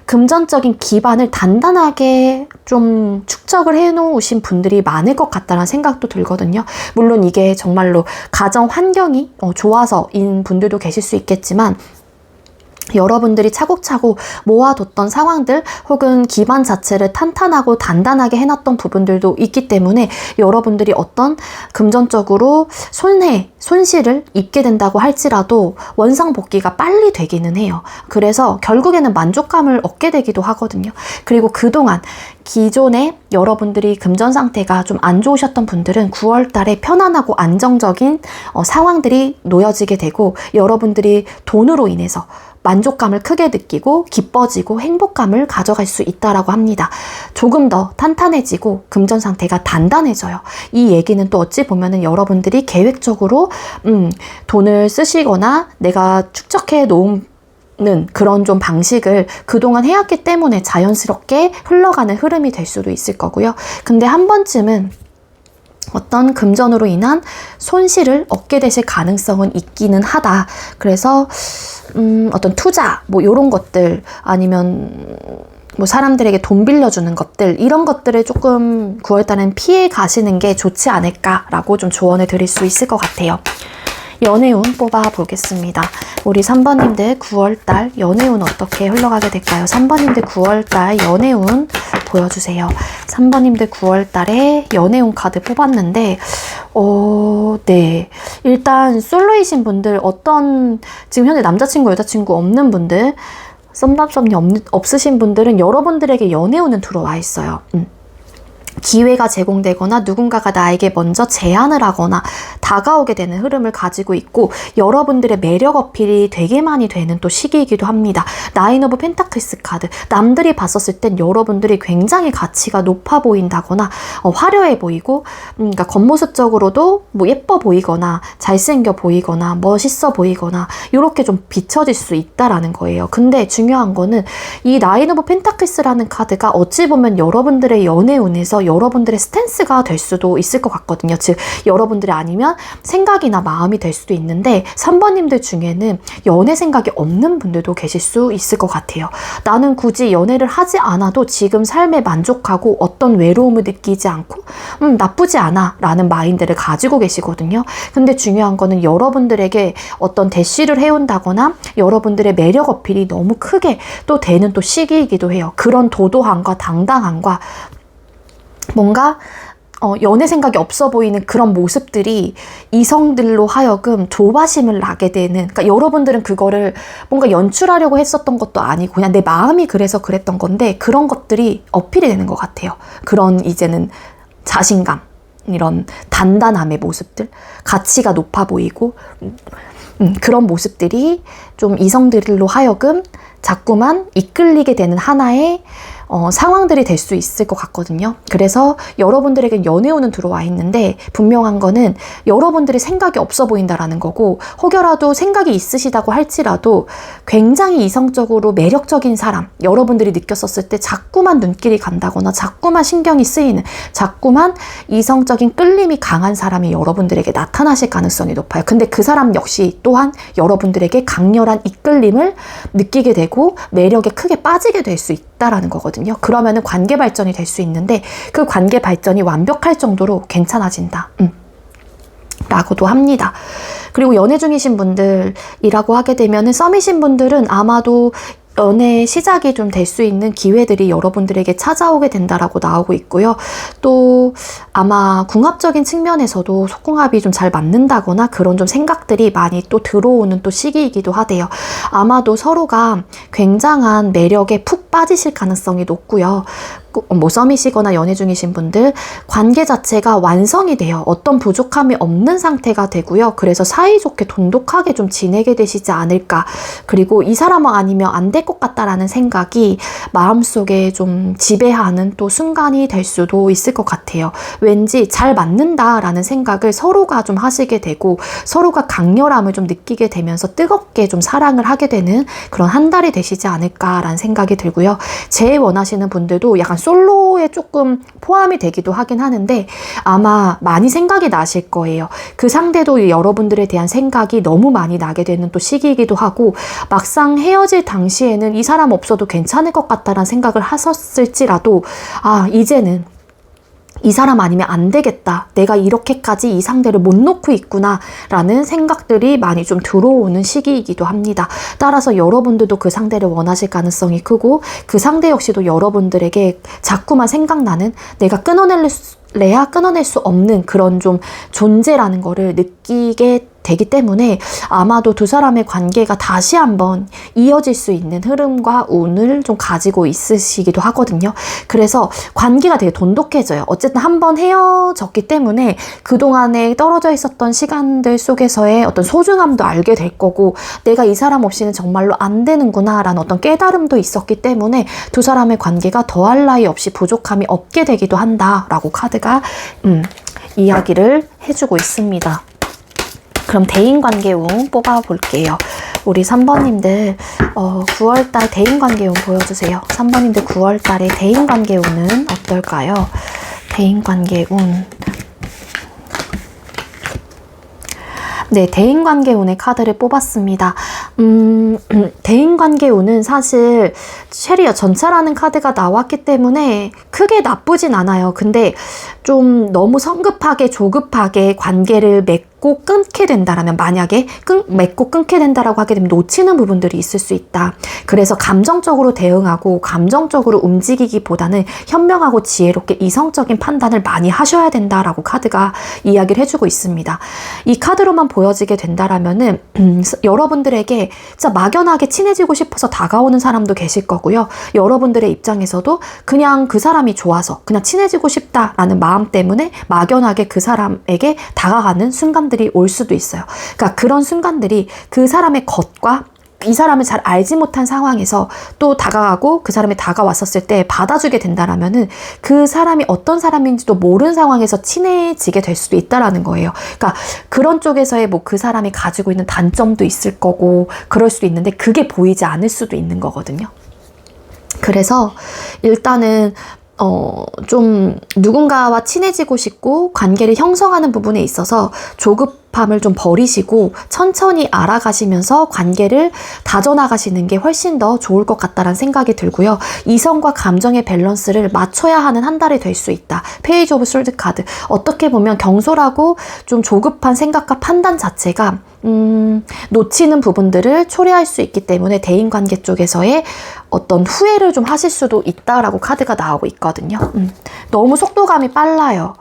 금전적인 기반을 단단하게 좀 축적을 해놓으신 분들이 많을 것 같다는 생각도 들거든요. 물론 이게 정말로 가정 환경이 좋아서인 분들도 계실 수 있겠지만 여러분들이 차곡차곡 모아뒀던 상황들 혹은 기반 자체를 탄탄하고 단단하게 해놨던 부분들도 있기 때문에 여러분들이 어떤 금전적으로 손실을 입게 된다고 할지라도 원상복귀가 빨리 되기는 해요. 그래서 결국에는 만족감을 얻게 되기도 하거든요. 그리고 그동안 기존에 여러분들이 금전 상태가 좀 안 좋으셨던 분들은 9월 달에 편안하고 안정적인 상황들이 놓여지게 되고 여러분들이 돈으로 인해서 만족감을 크게 느끼고 기뻐지고 행복감을 가져갈 수 있다라고 합니다. 조금 더 탄탄해지고 금전 상태가 단단해져요. 이 얘기는 또 어찌 보면은 여러분들이 계획적으로 돈을 쓰시거나 내가 축적해 놓은 그런 좀 방식을 그동안 해왔기 때문에 자연스럽게 흘러가는 흐름이 될 수도 있을 거고요. 근데 한 번쯤은 어떤 금전으로 인한 손실을 얻게 되실 가능성은 있기는 하다. 그래서 어떤 투자 뭐 이런 것들 아니면 뭐 사람들에게 돈 빌려주는 것들 이런 것들을 조금 9월달은 피해 가시는 게 좋지 않을까라고 좀 조언을 드릴 수 있을 것 같아요. 연애운 뽑아보겠습니다. 우리 3번님들 9월달 연애운 어떻게 흘러가게 될까요? 3번님들 9월달 연애운 보여주세요. 3번님들 9월달에 연애운 카드 뽑았는데 네. 일단 솔로이신 분들 지금 현재 남자친구 여자친구 없는 분들 썸남썸이 없으신 분들은 여러분들에게 연애운은 들어와 있어요. 기회가 제공되거나 누군가가 나에게 먼저 제안을 하거나 다가오게 되는 흐름을 가지고 있고 여러분들의 매력 어필이 되게 많이 되는 또 시기이기도 합니다. 나인 오브 펜타클스 카드 남들이 봤었을 땐 여러분들이 굉장히 가치가 높아 보인다거나 화려해 보이고 그러니까 겉모습적으로도 뭐 예뻐 보이거나 잘생겨 보이거나 멋있어 보이거나 이렇게 좀 비춰질 수 있다라는 거예요. 근데 중요한 거는 이 나인 오브 펜타클스라는 카드가 어찌 보면 여러분들의 연애운에서 여러분들의 스탠스가 될 수도 있을 것 같거든요. 즉 여러분들이 아니면 생각이나 마음이 될 수도 있는데 3번님들 중에는 연애 생각이 없는 분들도 계실 수 있을 것 같아요. 나는 굳이 연애를 하지 않아도 지금 삶에 만족하고 어떤 외로움을 느끼지 않고 나쁘지 않아 라는 마인드를 가지고 계시거든요. 근데 중요한 거는 여러분들에게 어떤 대시를 해온다거나 여러분들의 매력 어필이 너무 크게 또 되는 또 시기이기도 해요. 그런 도도함과 당당함과 뭔가 연애 생각이 없어 보이는 그런 모습들이 이성들로 하여금 조바심을 나게 되는, 그러니까 여러분들은 그거를 뭔가 연출하려고 했었던 것도 아니고 그냥 내 마음이 그래서 그랬던 건데 그런 것들이 어필이 되는 것 같아요. 그런 이제는 자신감, 이런 단단함의 모습들, 가치가 높아 보이고 그런 모습들이 좀 이성들로 하여금 자꾸만 이끌리게 되는 하나의 상황들이 될 수 있을 것 같거든요. 그래서 여러분들에게 연애운은 들어와 있는데 분명한 거는 여러분들이 생각이 없어 보인다라는 거고, 혹여라도 생각이 있으시다고 할지라도 굉장히 이성적으로 매력적인 사람, 여러분들이 느꼈었을 때 자꾸만 눈길이 간다거나 자꾸만 신경이 쓰이는, 자꾸만 이성적인 끌림이 강한 사람이 여러분들에게 나타나실 가능성이 높아요. 근데 그 사람 역시 또한 여러분들에게 강렬한 이끌림을 느끼게 되고 매력에 크게 빠지게 될 수 있다라는 거거든요. 그러면은 관계 발전이 될 수 있는데 그 관계 발전이 완벽할 정도로 괜찮아진다. 라고도 합니다. 그리고 연애 중이신 분들이라고 하게 되면은 썸이신 분들은 아마도 연애 시작이 좀 될 수 있는 기회들이 여러분들에게 찾아오게 된다라고 나오고 있고요. 또 아마 궁합적인 측면에서도 속궁합이 좀 잘 맞는다거나 그런 좀 생각들이 많이 또 들어오는 또 시기이기도 하대요. 아마도 서로가 굉장한 매력에 푹 빠지실 가능성이 높고요. 뭐 썸이시거나 연애 중이신 분들 관계 자체가 완성이 돼요. 어떤 부족함이 없는 상태가 되고요. 그래서 사이좋게 돈독하게 좀 지내게 되시지 않을까. 그리고 이 사람 아니면 안 될 것 같다라는 생각이 마음속에 좀 지배하는 또 순간이 될 수도 있을 것 같아요. 왠지 잘 맞는다라는 생각을 서로가 좀 하시게 되고 서로가 강렬함을 좀 느끼게 되면서 뜨겁게 좀 사랑을 하게 되는 그런 한 달이 되시지 않을까라는 생각이 들고요. 제일 원하시는 분들도 약간 솔로에 조금 포함이 되기도 하긴 하는데 아마 많이 생각이 나실 거예요. 그 상대도 여러분들에 대한 생각이 너무 많이 나게 되는 또 시기이기도 하고 막상 헤어질 당시에는 이 사람 없어도 괜찮을 것 같다라는 생각을 하셨을지라도 이제는 이 사람 아니면 안 되겠다. 내가 이렇게까지 이 상대를 못 놓고 있구나 라는 생각들이 많이 좀 들어오는 시기이기도 합니다. 따라서 여러분들도 그 상대를 원하실 가능성이 크고 그 상대 역시도 여러분들에게 자꾸만 생각나는, 내가 끊어낼 수 없는 그런 좀 존재라는 거를 느끼게 되기 때문에 아마도 두 사람의 관계가 다시 한번 이어질 수 있는 흐름과 운을 좀 가지고 있으시기도 하거든요. 그래서 관계가 되게 돈독해져요. 어쨌든 한번 헤어졌기 때문에 그동안에 떨어져 있었던 시간들 속에서의 어떤 소중함도 알게 될 거고, 내가 이 사람 없이는 정말로 안 되는구나 라는 어떤 깨달음도 있었기 때문에 두 사람의 관계가 더할 나위 없이 부족함이 없게 되기도 한다라고 카드가 이야기를 해주고 있습니다. 그럼 대인관계운 뽑아볼게요. 우리 3번님들 9월달 대인관계운 보여주세요. 3번님들 9월달에 대인관계운은 어떨까요? 대인관계운. 네, 대인관계운의 카드를 뽑았습니다. 대인관계운은 사실 쉐리어 전차라는 카드가 나왔기 때문에 크게 나쁘진 않아요. 근데 좀 너무 성급하게 조급하게 관계를 맺고 끊게 된다라면, 만약에 맺고 끊게 된다라고 하게 되면 놓치는 부분들이 있을 수 있다. 그래서 감정적으로 대응하고 감정적으로 움직이기보다는 현명하고 지혜롭게 이성적인 판단을 많이 하셔야 된다라고 카드가 이야기를 해주고 있습니다. 이 카드로만 보여지게 된다라면은 여러분들에게 진짜 막연하게 친해지고 싶어서 다가오는 사람도 계실 거고요. 여러분들의 입장에서도 그냥 그 사람이 좋아서 그냥 친해지고 싶다라는 마음 때문에 막연하게 그 사람에게 다가가는 순간들이 올 수도 있어요. 그러니까 그런 순간들이 그 사람의 겉과 이 사람을 잘 알지 못한 상황에서 또 다가가고 그 사람이 다가왔었을 때 받아주게 된다라면은 그 사람이 어떤 사람인지도 모르는 상황에서 친해지게 될 수도 있다라는 거예요. 그러니까 그런 쪽에서의 뭐 그 사람이 가지고 있는 단점도 있을 거고 그럴 수도 있는데 그게 보이지 않을 수도 있는 거거든요. 그래서 일단은 좀 누군가와 친해지고 싶고 관계를 형성하는 부분에 있어서 조급함을 좀 버리시고 천천히 알아가시면서 관계를 다져나가시는 게 훨씬 더 좋을 것 같다는 생각이 들고요. 이성과 감정의 밸런스를 맞춰야 하는 한 달이 될 수 있다. 페이지 오브 솔드 카드. 어떻게 보면 경솔하고 좀 조급한 생각과 판단 자체가 놓치는 부분들을 초래할 수 있기 때문에 대인관계 쪽에서의 어떤 후회를 좀 하실 수도 있다라고 카드가 나오고 있거든요. 너무 속도감이 빨라요.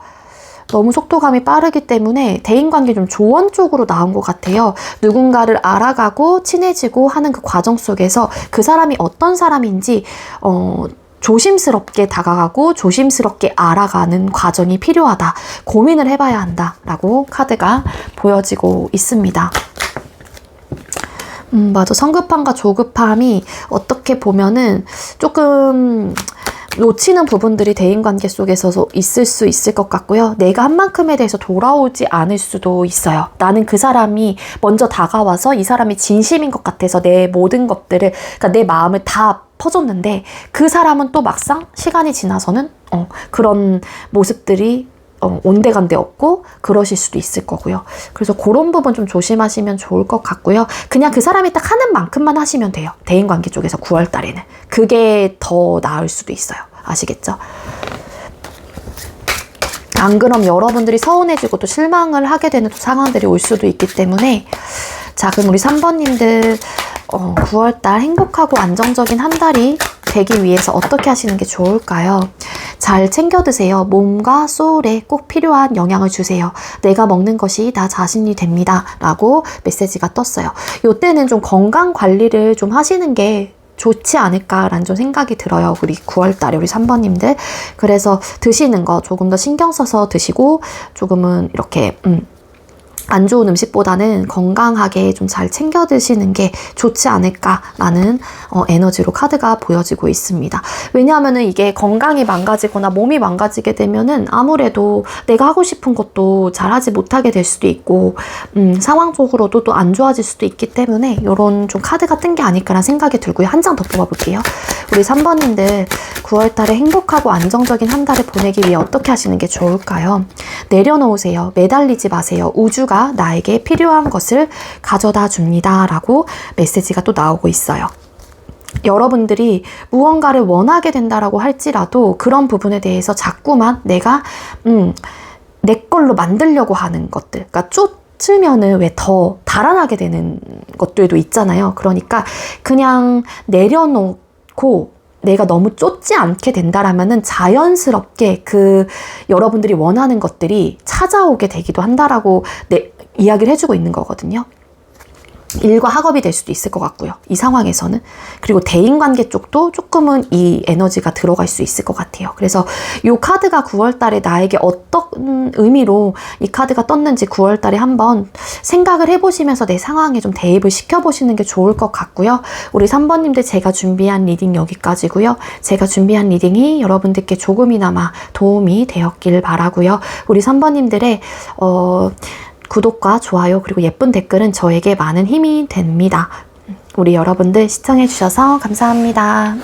너무 속도감이 빠르기 때문에 대인관계 좀 조언 쪽으로 나온 것 같아요. 누군가를 알아가고 친해지고 하는 그 과정 속에서 그 사람이 어떤 사람인지 조심스럽게 다가가고 조심스럽게 알아가는 과정이 필요하다. 고민을 해봐야 한다라고 카드가 보여지고 있습니다. 맞아. 성급함과 조급함이 어떻게 보면은 조금 놓치는 부분들이 대인관계 속에서 있을 수 있을 것 같고요. 내가 한 만큼에 대해서 돌아오지 않을 수도 있어요. 나는 그 사람이 먼저 다가와서 이 사람이 진심인 것 같아서 내 모든 것들을, 그러니까 내 마음을 다 퍼줬는데 그 사람은 또 막상 시간이 지나서는 그런 모습들이 온데간데 없고 그러실 수도 있을 거고요. 그래서 그런 부분 좀 조심하시면 좋을 것 같고요. 그냥 그 사람이 딱 하는 만큼만 하시면 돼요. 대인관계 쪽에서 9월 달에는. 그게 더 나을 수도 있어요. 아시겠죠? 안 그럼 여러분들이 서운해지고 또 실망을 하게 되는 또 상황들이 올 수도 있기 때문에. 자, 그럼 우리 3번님들 9월달 행복하고 안정적인 한 달이 되기 위해서 어떻게 하시는 게 좋을까요? 잘 챙겨 드세요. 몸과 소울에 꼭 필요한 영양을 주세요. 내가 먹는 것이 나 자신이 됩니다. 라고 메시지가 떴어요. 이때는 좀 건강 관리를 좀 하시는 게 좋지 않을까라는 좀 생각이 들어요. 우리 9월달에 우리 3번님들. 그래서 드시는 거 조금 더 신경 써서 드시고 조금은 이렇게 안 좋은 음식보다는 건강하게 좀 잘 챙겨 드시는 게 좋지 않을까라는 에너지로 카드가 보여지고 있습니다. 왜냐하면은 이게 건강이 망가지거나 몸이 망가지게 되면은 아무래도 내가 하고 싶은 것도 잘 하지 못하게 될 수도 있고 상황적으로도 또 안 좋아질 수도 있기 때문에 이런 좀 카드가 뜬 게 아닐까라는 생각이 들고요. 한 장 더 뽑아볼게요. 우리 3번님들 9월달에 행복하고 안정적인 한 달을 보내기 위해 어떻게 하시는 게 좋을까요? 내려놓으세요. 매달리지 마세요. 우주가 나에게 필요한 것을 가져다 줍니다. 라고 메시지가 또 나오고 있어요. 여러분들이 무언가를 원하게 된다라고 할지라도 그런 부분에 대해서 자꾸만 내가 내 걸로 만들려고 하는 것들, 그러니까 쫓으면은 왜 더 달아나게 되는 것들도 있잖아요. 그러니까 그냥 내려놓고 내가 너무 쫓지 않게 된다라면은 자연스럽게 그 여러분들이 원하는 것들이 찾아오게 되기도 한다라고 이야기를 해주고 있는 거거든요. 일과 학업이 될 수도 있을 것 같고요. 이 상황에서는. 그리고 대인관계 쪽도 조금은 이 에너지가 들어갈 수 있을 것 같아요. 그래서 이 카드가 9월달에 나에게 어떤 의미로 이 카드가 떴는지 9월달에 한번 생각을 해보시면서 내 상황에 좀 대입을 시켜보시는 게 좋을 것 같고요. 우리 3번님들 제가 준비한 리딩 여기까지고요. 제가 준비한 리딩이 여러분들께 조금이나마 도움이 되었길 바라고요. 우리 3번님들의 구독과 좋아요 그리고 예쁜 댓글은 저에게 많은 힘이 됩니다. 우리 여러분들 시청해주셔서 감사합니다.